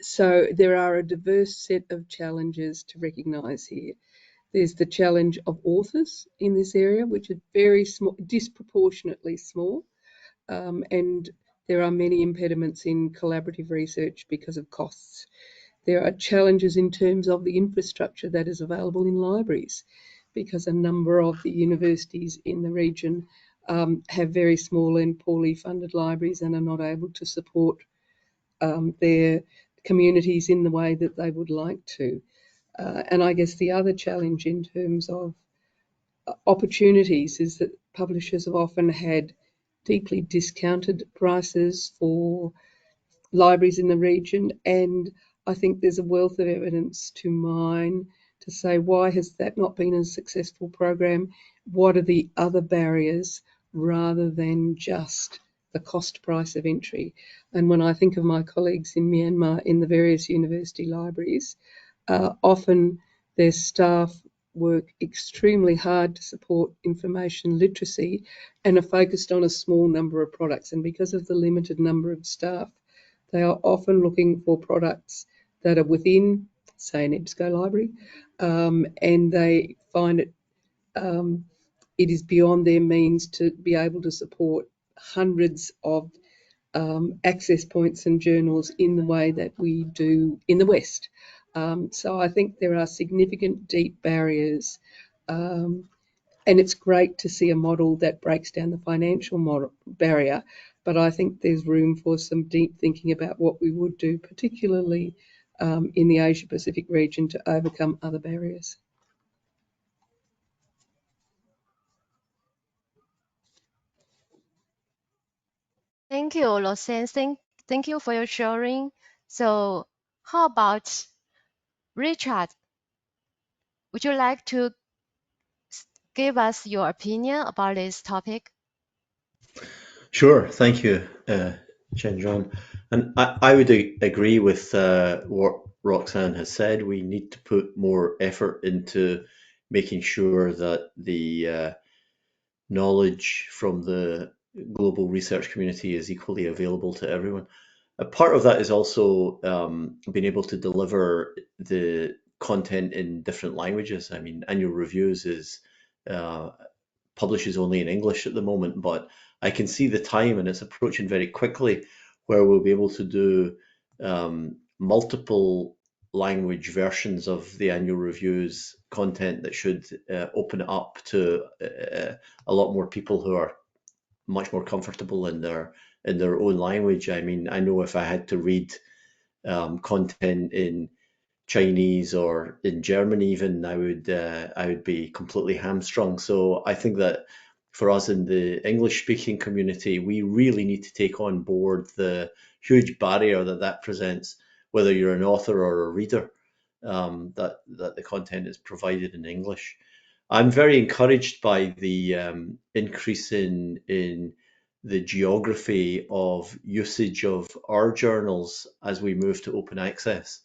So there are a diverse set of challenges to recognise here. There's the challenge of authors in this area, which are very small, disproportionately small, and there are many impediments in collaborative research because of costs. There are challenges in terms of the infrastructure that is available in libraries, because a number of the universities in the region have very small and poorly funded libraries and are not able to support their communities in the way that they would like to. And I guess the other challenge in terms of opportunities is that publishers have often had deeply discounted prices for libraries in the region, and I think there's a wealth of evidence to mine to say, why has that not been a successful program? What are the other barriers rather than just the cost price of entry? And when I think of my colleagues in Myanmar in the various university libraries, often their staff work extremely hard to support information literacy and are focused on a small number of products. And because of the limited number of staff, they are often looking for products that are within, say, an EBSCO library, and they find it is beyond their means to be able to support hundreds of access points and journals in the way that we do in the West. So I think there are significant deep barriers, and it's great to see a model that breaks down the financial barrier, but I think there's room for some deep thinking about what we would do, particularly in the Asia Pacific region, to overcome other barriers. Thank you, Lausanne. Thank you for your sharing. So how about Richard? Would you like to give us your opinion about this topic? Sure, thank you, Chen John. And I would agree with what Roxanne has said. We need to put more effort into making sure that the knowledge from the global research community is equally available to everyone. A part of that is also being able to deliver the content in different languages. I mean, Annual Reviews publishes only in English at the moment, but I can see the time, and it's approaching very quickly, where we'll be able to do multiple language versions of the annual reviews content that should open it up to a lot more people who are much more comfortable in their own language. I mean, I know if I had to read content in Chinese or in German even, I would be completely hamstrung. So I think that for us in the English speaking community, we really need to take on board the huge barrier that presents, whether you're an author or a reader, that the content is provided in English. I'm very encouraged by the increase in the geography of usage of our journals as we move to open access.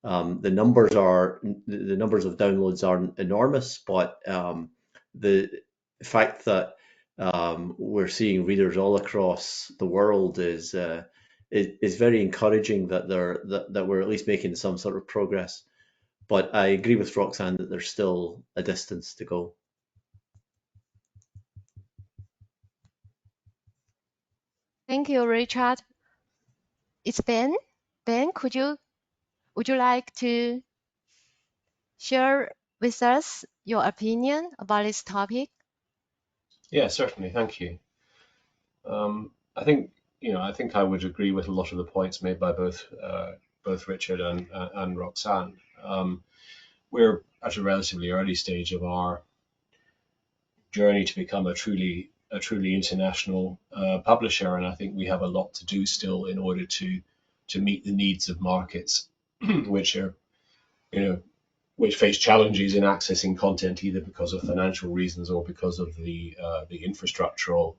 The numbers of downloads aren't enormous, but the fact that we're seeing readers all across the world is very encouraging, that we're at least making some sort of progress. But I agree with Roxanne that there's still a distance to go. Thank you, Richard. It's Ben. Ben, would you like to share with us your opinion about this topic? Yeah, certainly. Thank you. I think I would agree with a lot of the points made by both Richard and Roxanne. We're at a relatively early stage of our journey to become a truly international publisher, and I think we have a lot to do still in order to meet the needs of markets which are which face challenges in accessing content, either because of financial reasons or because of the infrastructural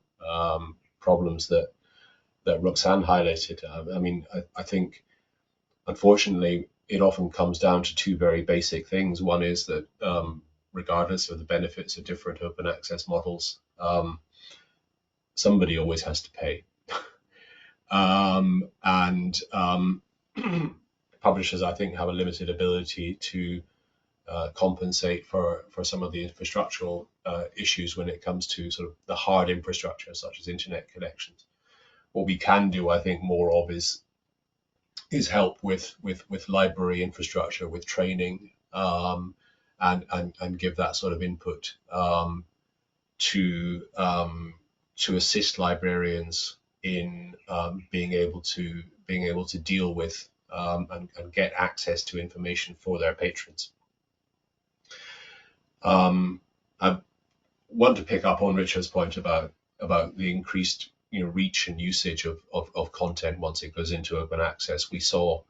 problems that Roxanne highlighted. I mean, I think, unfortunately, it often comes down to two very basic things. One is that regardless of the benefits of different open access models, somebody always has to pay. And publishers, I think, have a limited ability to compensate for some of the infrastructural issues when it comes to sort of the hard infrastructure, such as internet connections. What we can do, I think, more of is help with library infrastructure, with training, and give that sort of input to assist librarians in being able to deal with and get access to information for their patrons. I want to pick up on Richard's point about the increased reach and usage of content once it goes into open access. We saw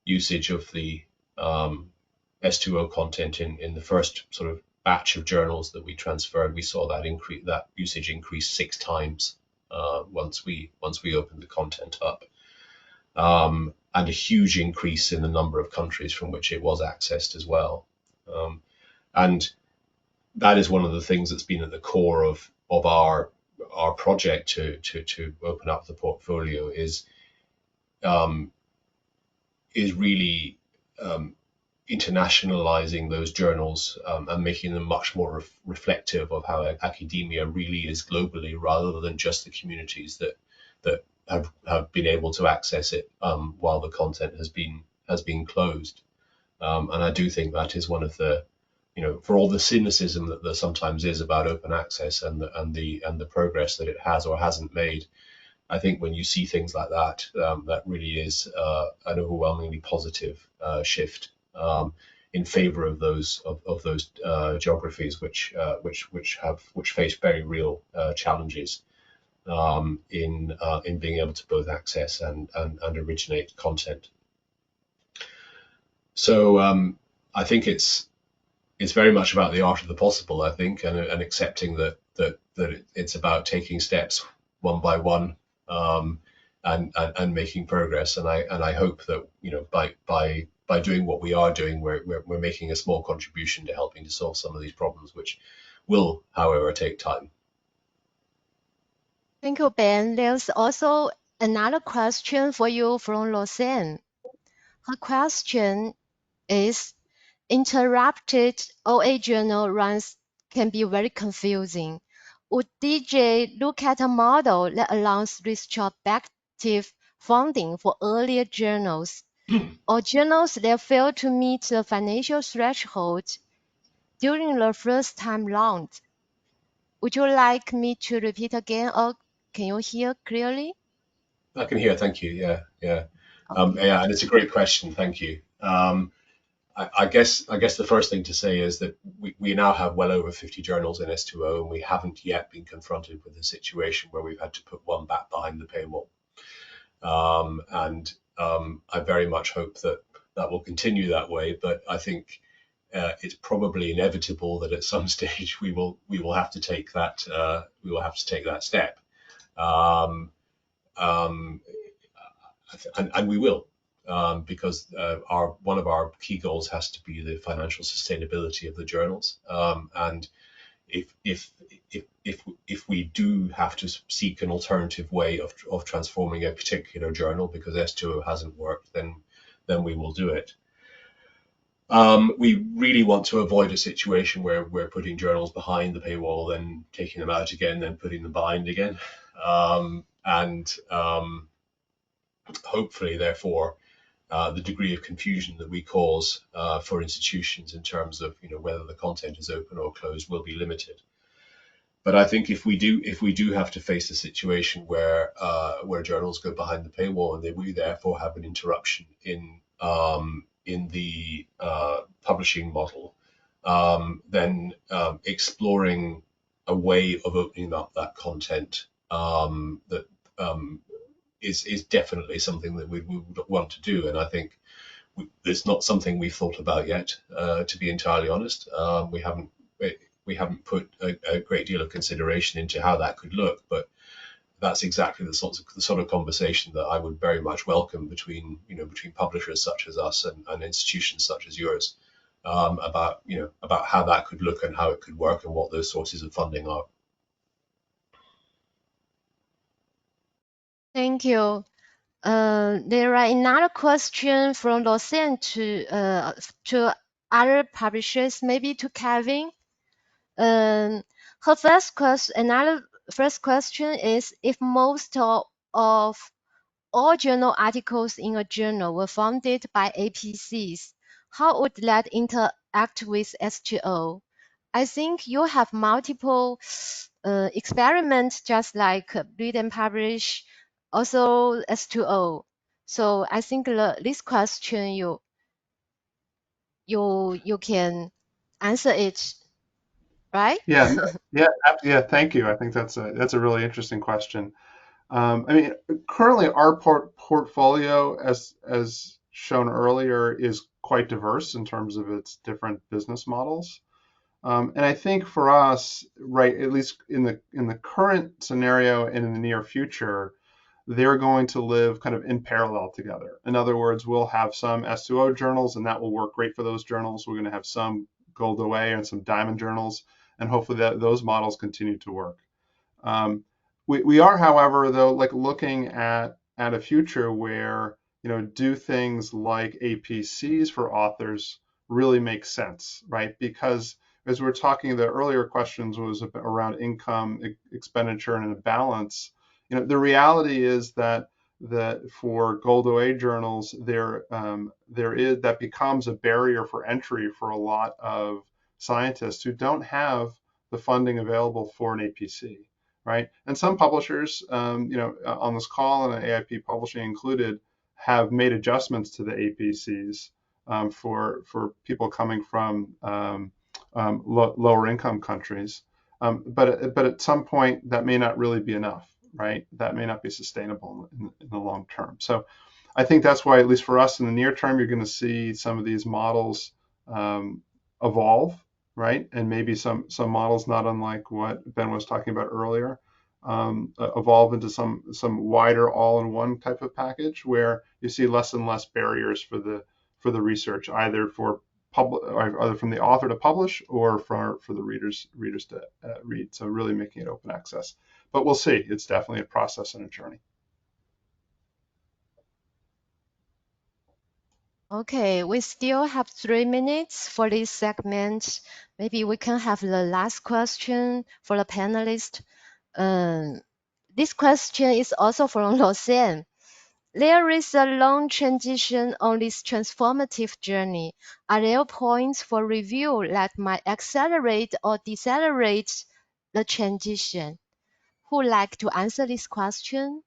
usage of the S2O content in the first sort of batch of journals that we transferred. We saw that usage increase 6 times once we opened the content up, and a huge increase in the number of countries from which it was accessed as well. And that is one of the things that's been at the core of our project to open up the portfolio, is really internationalizing those journals and making them much more reflective of how academia really is globally, rather than just the communities that have been able to access it while the content has been closed. And I do think that is one of the, for all the cynicism that there sometimes is about open access and the progress that it has or hasn't made, I think when you see things like that, that really is an overwhelmingly positive shift in favor of those geographies which face very real challenges in being able to both access and originate content. So I think it's very much about the art of the possible, I think, and accepting that it's about taking steps one by one, and making progress. And I hope that by doing what we are doing, we're making a small contribution to helping to solve some of these problems, which will, however, take time. Thank you, Ben. There's also another question for you from Roseanne. Her question is, interrupted OA journal runs can be very confusing. Would DJ look at a model that allows retrospective funding for earlier journals or journals that fail to meet the financial threshold during the first time launch. Would you like me to repeat again, or can you hear clearly? I can hear. Thank you. Yeah. Okay. Yeah, and it's a great question. Thank you. I guess the first thing to say is that we now have well over 50 journals in S2O, and we haven't yet been confronted with a situation where we've had to put one back behind the paywall. I very much hope that that will continue that way. But I think it's probably inevitable that at some stage we will have to take that step, um, um, and we will. Because one of our key goals has to be the financial sustainability of the journals, and if we do have to seek an alternative way of transforming a particular journal because S2O hasn't worked, then we will do it. We really want to avoid a situation where we're putting journals behind the paywall, then taking them out again, then putting them behind again, and hopefully, therefore, the degree of confusion that we cause for institutions in terms of whether the content is open or closed will be limited. But I think if we do have to face a situation where journals go behind the paywall and we therefore have an interruption in the publishing model, then exploring a way of opening up that content that is definitely something that we would want to do. And I think it's not something we've thought about yet, to be entirely honest. We haven't put a great deal of consideration into how that could look, but that's exactly the sort of conversation that I would very much welcome between publishers such as us and institutions such as yours, about how that could look and how it could work and what those sources of funding are. Thank you. There are another question from Lausanne to other publishers, maybe to Kevin. Her first question is, if most of all journal articles in a journal were funded by APCs, how would that interact with S2O? I think you have multiple experiments, just like read and publish, also S2O. So I think this question you can answer it, right? Yeah, Thank you. I think that's a really interesting question. I mean, currently our portfolio, as shown earlier, is quite diverse in terms of its different business models. And I think for us, right, at least in the current scenario and in the near future, they're going to live kind of in parallel together. In other words, we'll have some S2O journals, and that will work great for those journals. We're going to have some Gold OA and some Diamond journals, and hopefully those models continue to work. We are, however, though, like looking at a future where do things like APCs for authors really make sense, right? Because as we were talking, the earlier questions was around income, expenditure, and a balance. The reality is that for Gold OA journals, that becomes a barrier for entry for a lot of scientists who don't have the funding available for an APC, right? And some publishers, on this call, and AIP Publishing included, have made adjustments to the APCs for people coming from lower income countries. But at some point, that may not really be enough, right? That may not be sustainable in the long term. So I think that's why, at least for us in the near term, you're going to see some of these models evolve, right? And maybe some models, not unlike what Ben was talking about earlier, evolve into some wider all-in-one type of package where you see less and less barriers for the research, either from the author to publish or for the readers to read. So really making it open access. But we'll see. It's definitely a process and a journey. Okay, we still have 3 minutes for this segment. Maybe we can have the last question for the panelists. This question is also from Lausanne. There is a long transition on this transformative journey. Are there points for review that might accelerate or decelerate the transition? Who would like to answer this question?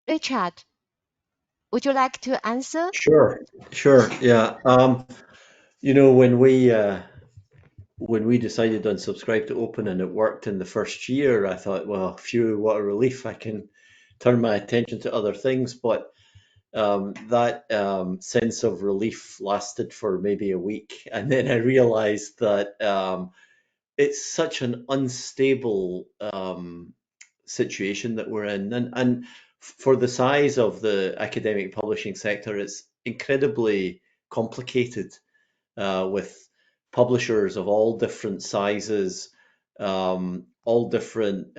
Richard, would you like to answer? Sure, sure, yeah. You know, when we decided on Subscribe to Open and it worked in the first year, I thought, well, phew, what a relief! I can turn my attention to other things. But that sense of relief lasted for maybe a week, and then I realized that it's such an unstable situation that we're in, and for the size of the academic publishing sector, it's incredibly complicated with publishers of all different sizes, all different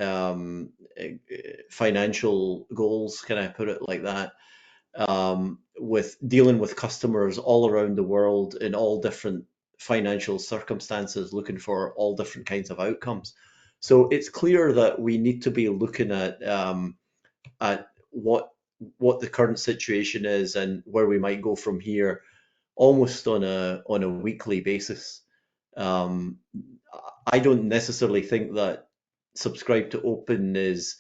financial goals. Can I put it like that? With dealing with customers all around the world in all different financial circumstances, looking for all different kinds of outcomes. So it's clear that we need to be looking at what the current situation is and where we might go from here, almost on a weekly basis. Um, I don't necessarily think that Subscribe to Open is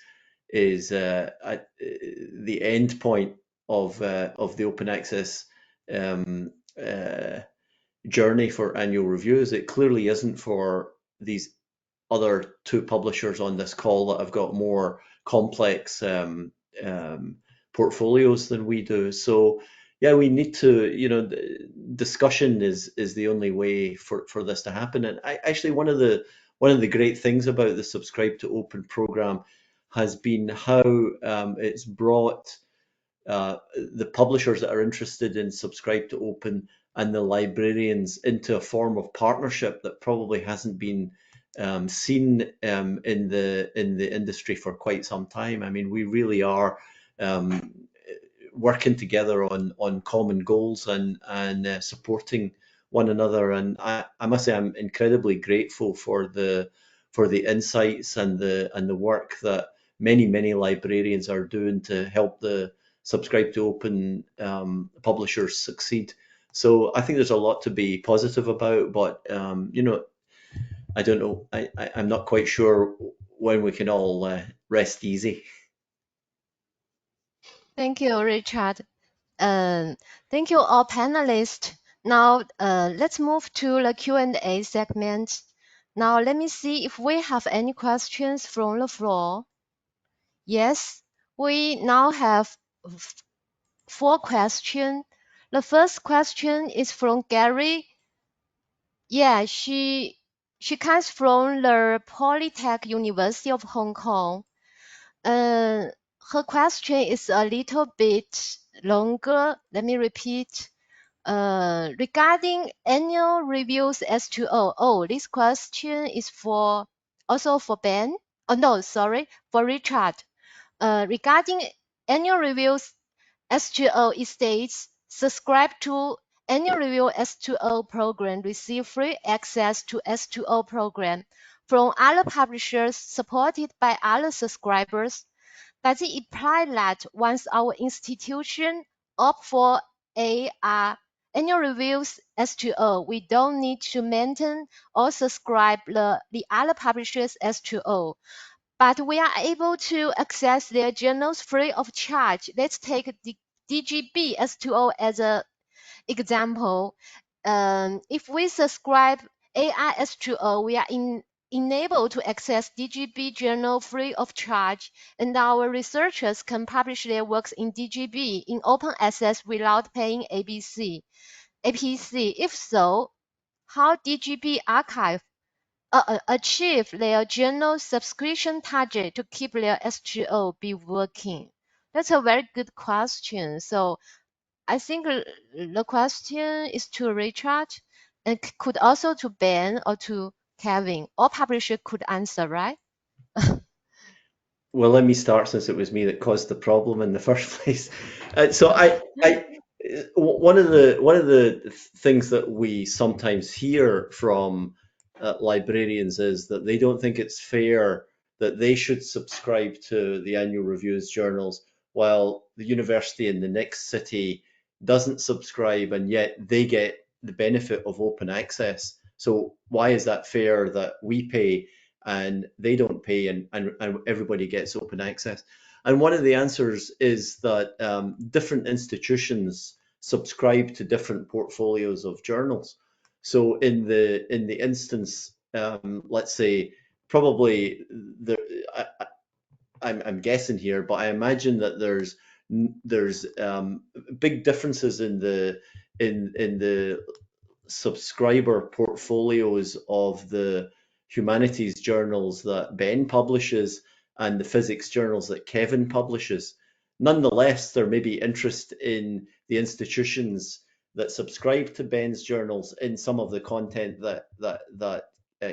at the end point of the open access um, uh, journey for annual reviews. It clearly isn't for these other two publishers on this call that have got more complex portfolios than we do. So yeah, we need to, you know, discussion is the only way for this to happen. And actually one of the great things about the Subscribe to Open program has been how it's brought the publishers that are interested in Subscribe to Open and the librarians into a form of partnership that probably hasn't been seen in the industry for quite some time. I mean, we really are um, working together on common goals and supporting one another. And I must say I'm incredibly grateful for the insights and the work that many librarians are doing to help the Subscribe to Open publishers succeed. So I think there's a lot to be positive about, but you know, I don't know. I'm not quite sure when we can all rest easy. Thank you, Richard. Thank you, all panelists. Now, let's move to the Q&A segment. Now, let me see if we have any questions from the floor. Yes, we now have 4 questions. The first question is from Gary. Yeah, she comes from the Polytech University of Hong Kong. Her question is a little bit longer. Let me repeat. Regarding annual reviews S2O. Oh, this question is also for Ben. Oh no, sorry, for Richard. Regarding annual reviews S2O, it states subscribe to annual review S2O program, receive free access to S2O program from other publishers supported by other subscribers. Does it imply that once our institution opt for annual reviews S2O, we don't need to maintain or subscribe the other publishers S2O, but we are able to access their journals free of charge? Let's take the DGB S2O as an example. If we subscribe AI S2O, we are enabled to access DGB journal free of charge, and our researchers can publish their works in DGB in open access without paying APC. If so, how DGB archive achieve their journal subscription target to keep their S2O be working? That's a very good question. So I think the question is to Richard and could also to Ben or to Kevin. All publisher could answer, right? Well, let me start since it was me that caused the problem in the first place. So one of the things that we sometimes hear from librarians is that they don't think it's fair that they should subscribe to the annual reviews journals while the university in the next city doesn't subscribe, and yet they get the benefit of open access. So why is that fair that we pay and they don't pay, and everybody gets open access? And one of the answers is that different institutions subscribe to different portfolios of journals. So in the instance, let's say, probably I'm guessing here, but I imagine that there's big differences in the subscriber portfolios of the humanities journals that Ben publishes and the physics journals that Kevin publishes. Nonetheless, there may be interest in the institutions that subscribe to Ben's journals in some of the content that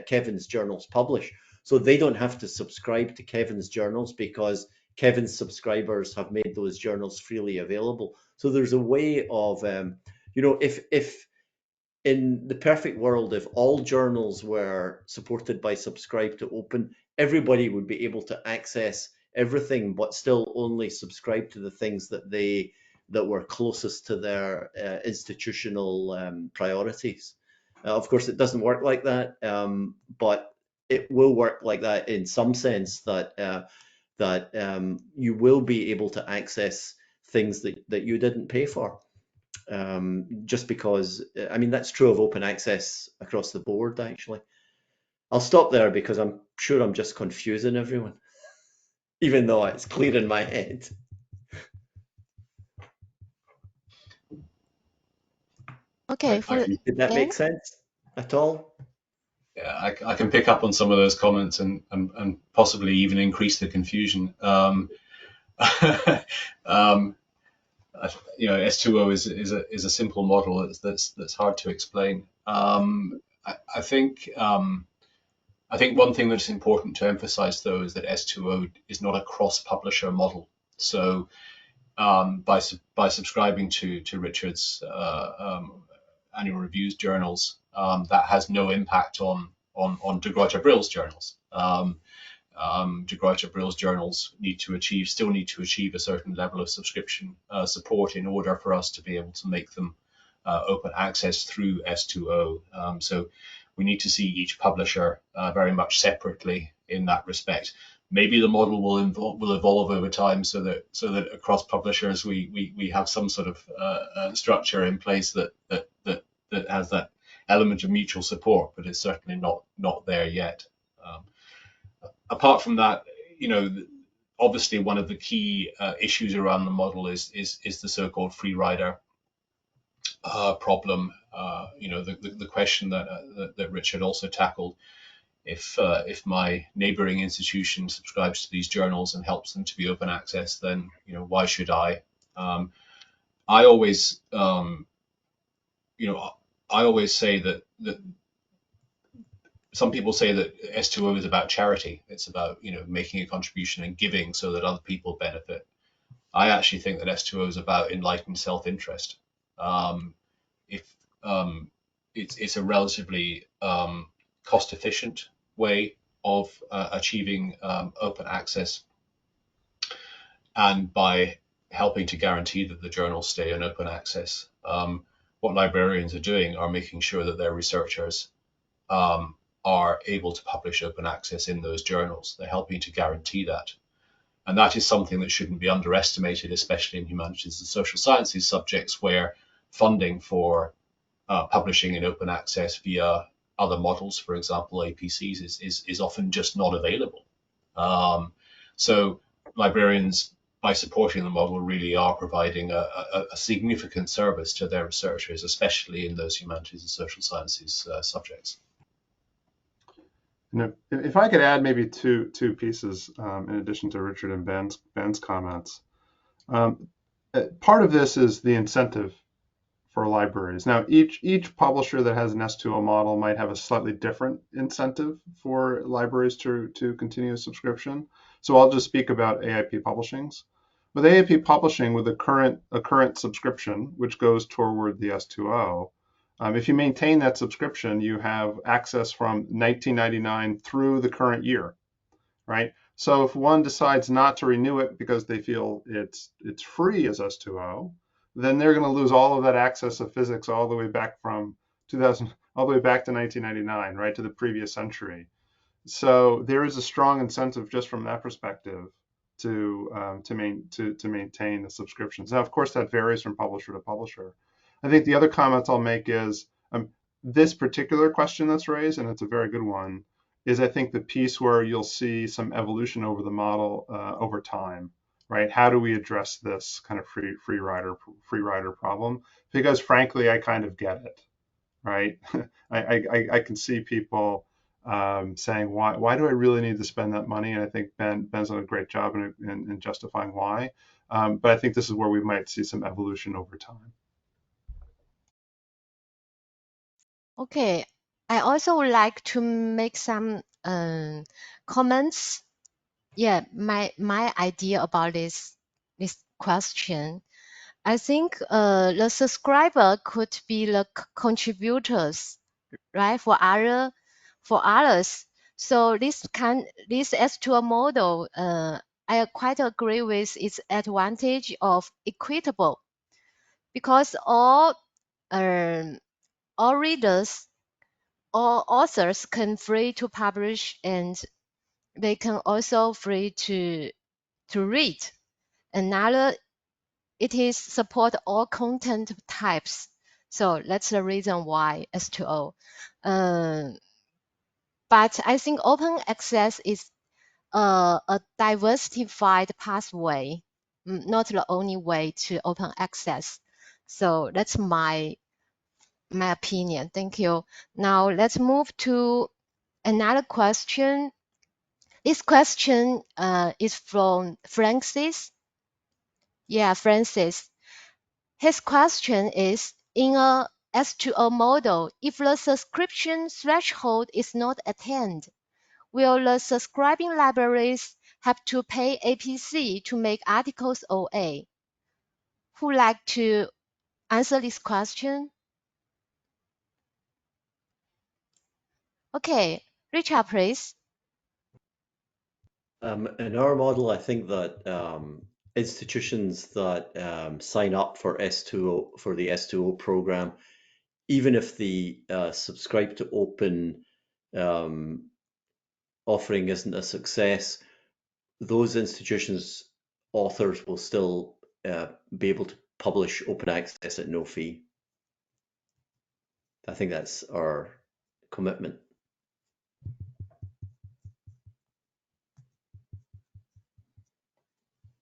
Kevin's journals publish. So they don't have to subscribe to Kevin's journals because Kevin's subscribers have made those journals freely available. So there's a way of, if in the perfect world, if all journals were supported by subscribe to open, everybody would be able to access everything, but still only subscribe to the things that were closest to their institutional priorities. Of course, it doesn't work like that, but it will work like that in some sense, that you will be able to access things that you didn't pay for. Just because, I mean, that's true of open access across the board, actually. I'll stop there because I'm sure I'm just confusing everyone, even though it's clear in my head. Okay, Did that make sense at all? Yeah, I can pick up on some of those comments and possibly even increase the confusion. S2O is a simple model that's hard to explain. I think one thing that's important to emphasize, though, is that S2O is not a cross-publisher model. So by subscribing to Richard's annual reviews journals, that has no impact on de Gruyter Brill's journals. De Gruyter Brill's journals still need to achieve a certain level of subscription support in order for us to be able to make them open access through S2O. So we need to see each publisher very much separately in that respect. Maybe the model will evolve over time so that across publishers we have some sort of structure in place that has that element of mutual support, but it's certainly not there yet. Apart from that, obviously one of the key issues around the model is the so-called free rider problem. The question that Richard also tackled: if my neighboring institution subscribes to these journals and helps them to be open access, then why should I? I always say that some people say that S2O is about charity. It's about making a contribution and giving so that other people benefit. I actually think that S2O is about enlightened self-interest. It's a relatively cost-efficient way of achieving open access, and by helping to guarantee that the journals stay in open access, what librarians are doing are making sure that their researchers are able to publish open access in those journals. They're helping to guarantee that. And that is something that shouldn't be underestimated, especially in humanities and social sciences subjects, where funding for publishing in open access via other models, for example, APCs, is often just not available. So librarians, by supporting the model, really are providing a significant service to their researchers, especially in those humanities and social sciences subjects. If I could add maybe two pieces in addition to Richard and Ben's comments. Part of this is the incentive for libraries. Now, each publisher that has an S2O model might have a slightly different incentive for libraries to continue a subscription. So I'll just speak about AIP Publishing's. With AIP Publishing, with a current subscription, which goes toward the S2O, If you maintain that subscription, you have access from 1999 through the current year, right? So if one decides not to renew it because they feel it's free as S2O, then they're going to lose all of that access of physics all the way back from 2000, all the way back to 1999, right, to the previous century. So there is a strong incentive just from that perspective to maintain the subscriptions. Now, of course, that varies from publisher to publisher. I think the other comment I'll make is this particular question that's raised, and it's a very good one, is I think the piece where you'll see some evolution over the model over time, right? How do we address this kind of free rider problem? Because frankly, I kind of get it, right? I can see people saying, why do I really need to spend that money? And I think Ben's done a great job in justifying why. But I think this is where we might see some evolution over time. Okay, I also would like to make some comments. Yeah, my idea about this question. I think the subscriber could be the contributors, right? For others. So this S2 model, I quite agree with its advantage of equitable, because all readers, all authors can free to publish, and they can also free to read. Another, it is support all content types. So that's the reason why S2O. But I think open access is a diversified pathway, not the only way to open access. So that's my opinion. Thank you. Now let's move to another question. This question is from Francis. Yeah, Francis. His question is, in a S2O model, if the subscription threshold is not attained, will the subscribing libraries have to pay APC to make articles OA? Who would like to answer this question? Okay, Richard, please. In our model, I think that institutions that sign up for S2O, for the S2O program, even if the subscribe to open offering isn't a success, those institutions' authors will still be able to publish open access at no fee. I think that's our commitment.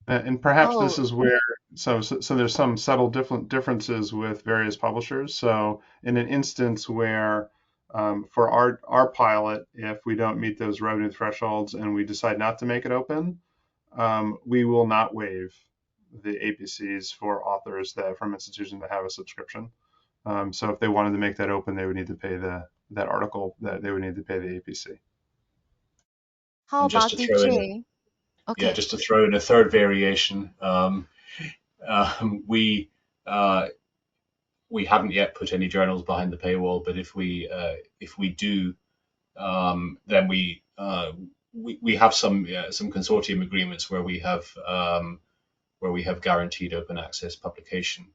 And perhaps this is where, so there's some subtle differences with various publishers. So in an instance where for our pilot, if we don't meet those revenue thresholds and we decide not to make it open, we will not waive the APCs for authors from institutions that have a subscription. So if they wanted to make that open, they would need to pay that article, that they would need to pay the APC. How about DJ? Okay. Yeah, just to throw in a third variation, we haven't yet put any journals behind the paywall, but if we do, then we have some consortium agreements where we have guaranteed open access publication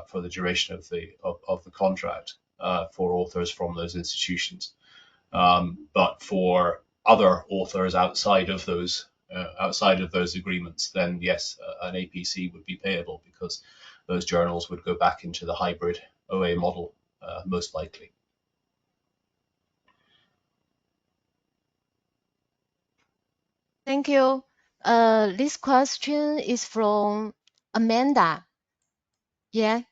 for the duration of the contract for authors from those institutions. But for other authors outside of those agreements, then yes, an APC would be payable, because those journals would go back into the hybrid OA model most likely. Thank you. This question is from Amanda. Yeah,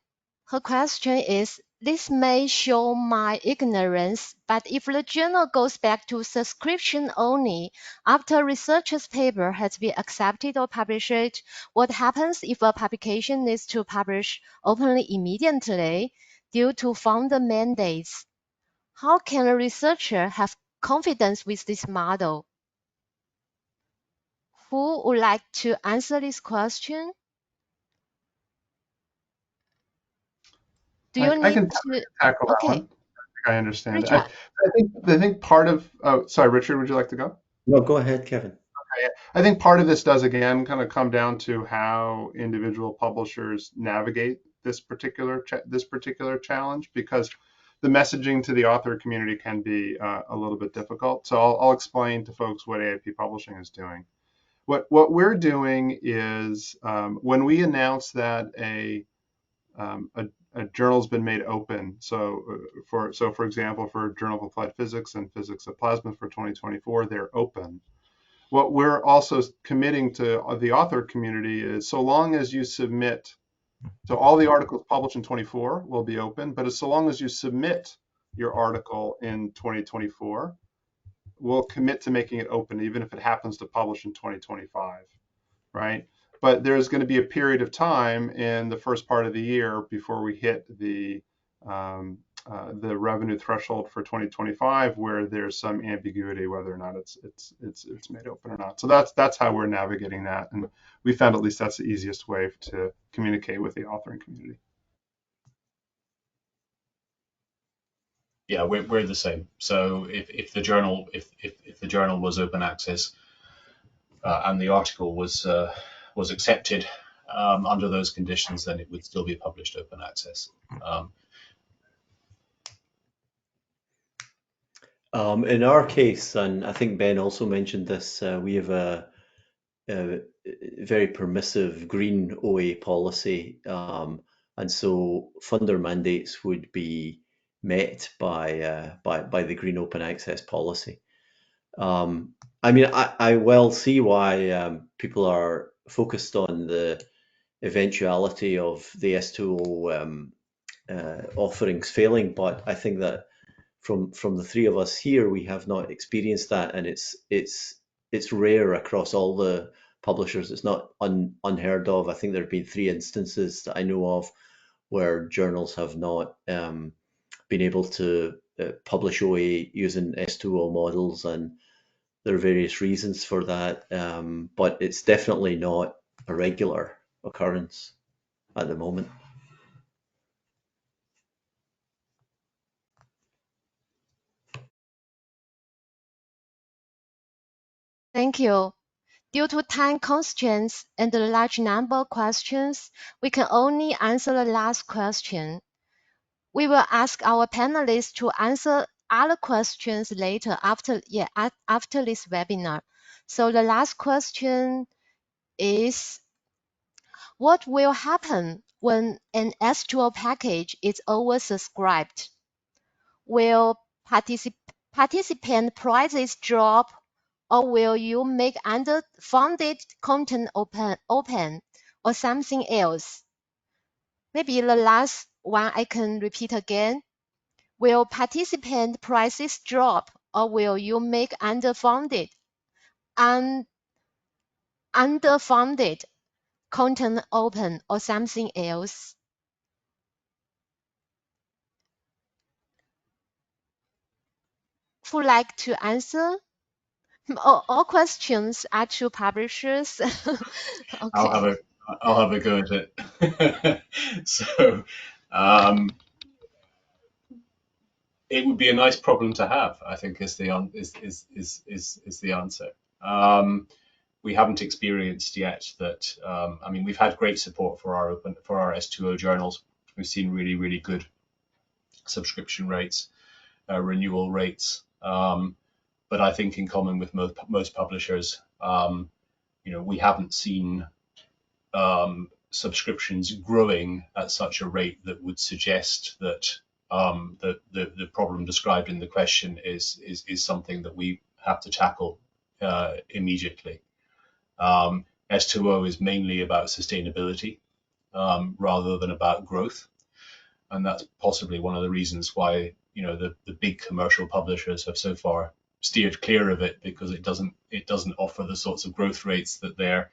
her question is, this may show my ignorance, but if the journal goes back to subscription only after a researcher's paper has been accepted or published, what happens if a publication needs to publish openly immediately due to founder mandates? How can a researcher have confidence with this model? Who would like to answer this question? Do you I need can to? tackle that one. Okay, I understand. Richard. I think part of, oh, sorry, Richard, would you like to go? No, go ahead, Kevin. I think part of this does again kind of come down to how individual publishers navigate this particular challenge, because the messaging to the author community can be a little bit difficult. So I'll explain to folks what AIP Publishing is doing. What we're doing is when we announce that a journal's been made open. So for example, for Journal of Applied Physics and Physics of Plasma for 2024, they're open. What we're also committing to the author community is, so long as you submit, so all the articles published in 24 will be open, but so long as you submit your article in 2024, we'll commit to making it open, even if it happens to publish in 2025, right? But there's going to be a period of time in the first part of the year before we hit the revenue threshold for 2025, where there's some ambiguity whether or not it's made open or not. So that's how we're navigating that, and we found at least that's the easiest way to communicate with the authoring community. Yeah, we're the same. So if the journal was open access and the article was accepted under those conditions, then it would still be published open access. In our case, and I think Ben also mentioned this, we have a very permissive green OA policy, and so funder mandates would be met by the green open access policy. I mean, I well see why people are focused on the eventuality of the S2O offerings failing, but I think that from the three of us here, we have not experienced that, and it's rare across all the publishers. It's not unheard of. I think there have been 3 instances that I know of where journals have not been able to publish OA using S2O models, and there are various reasons for that, but it's definitely not a regular occurrence at the moment. Thank you. Due to time constraints and the large number of questions, we can only answer the last question. We will ask our panelists to answer other questions later after this webinar. So the last question is, what will happen when an S2O package is oversubscribed? Will participant prices drop, or will you make underfunded content open or something else? Maybe the last one I can repeat again. Will participant prices drop, or will you make underfunded content open or something else? Who would like to answer? All questions are to publishers. Okay. I'll have a go at it. So it would be a nice problem to have, I think, is the answer. We haven't experienced yet that. I mean, we've had great support for our S2O journals. We've seen really good subscription rates, renewal rates. But I think, in common with most publishers, we haven't seen subscriptions growing at such a rate that would suggest that the problem described in the question is something that we have to tackle immediately. S2O is mainly about sustainability rather than about growth, and that's possibly one of the reasons why the big commercial publishers have so far steered clear of it, because it doesn't offer the sorts of growth rates that their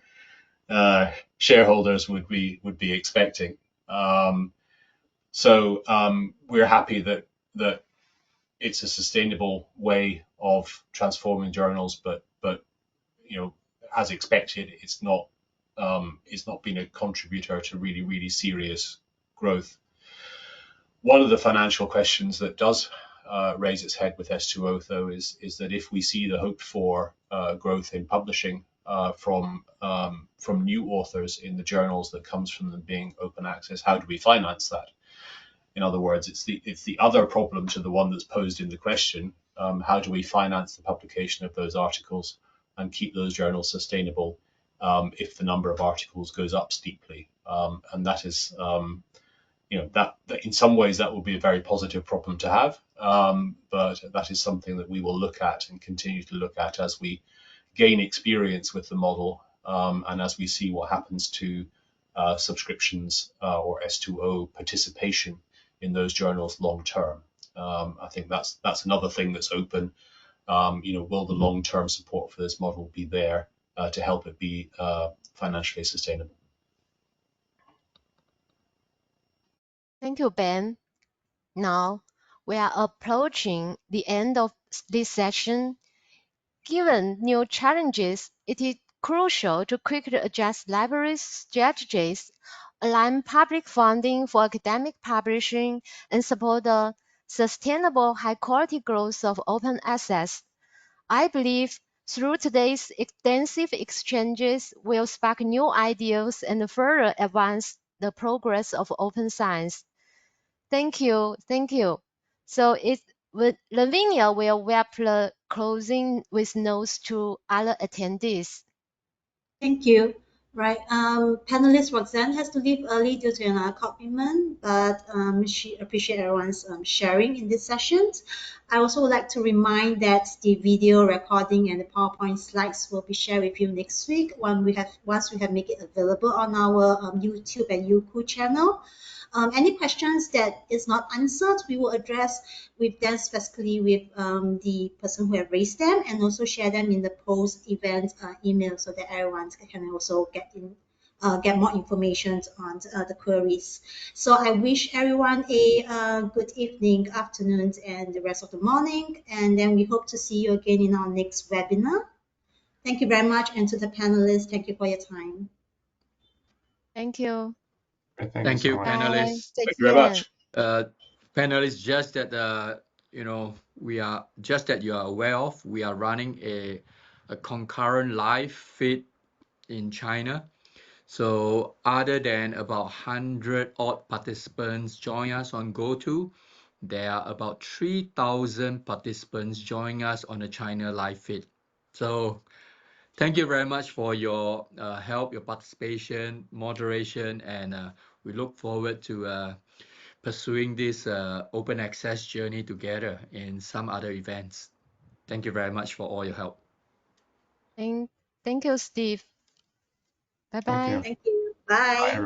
shareholders would be expecting. So we're happy that it's a sustainable way of transforming journals, but as expected, it's not been a contributor to really serious growth. One of the financial questions that does raise its head with S2O, though, is that if we see the hoped for growth in publishing from new authors in the journals that comes from them being open access, how do we finance that? In other words, it's the other problem to the one that's posed in the question. How do we finance the publication of those articles and keep those journals sustainable if the number of articles goes up steeply? And that is, that in some ways that will be a very positive problem to have, but that is something that we will look at and continue to look at as we gain experience with the model, and as we see what happens to subscriptions or S2O participation in those journals long term. I think that's another thing that's open. Will the long-term support for this model be there to help it be financially sustainable? Thank you, Ben. Now we are approaching the end of this session. Given new challenges, it is crucial to quickly adjust libraries' strategies, align public funding for academic publishing, and support the sustainable high-quality growth of open access. I believe through today's extensive exchanges will spark new ideas and further advance the progress of open science. Thank you. Thank you. So Lavinia will wrap the closing with notes to other attendees. Thank you. Right. Panelist Roxanne has to leave early due to another commitment, but she appreciates everyone's sharing in this session. I also would like to remind that the video recording and the PowerPoint slides will be shared with you next week once we have made it available on our YouTube and Youku channel. Any questions that is not answered, we will address with them specifically with the person who have raised them, and also share them in the post-event email so that everyone can also get more information on the queries. So I wish everyone a good evening, afternoon, and the rest of the morning. And then we hope to see you again in our next webinar. Thank you very much. And to the panelists, thank you for your time. Thank you. Thank you so much. Panelists. Thank you very much. Panelists, just that just that you are aware of, we are running a concurrent live feed in China. So other than about 100 odd participants join us on GoTo, there are about 3,000 participants joining us on the China live feed. So thank you very much for your help, your participation, moderation, and we look forward to pursuing this open access journey together in some other events. Thank you very much for all your help. Thank you, Steve. Bye-bye. Thank you. Bye. Bye.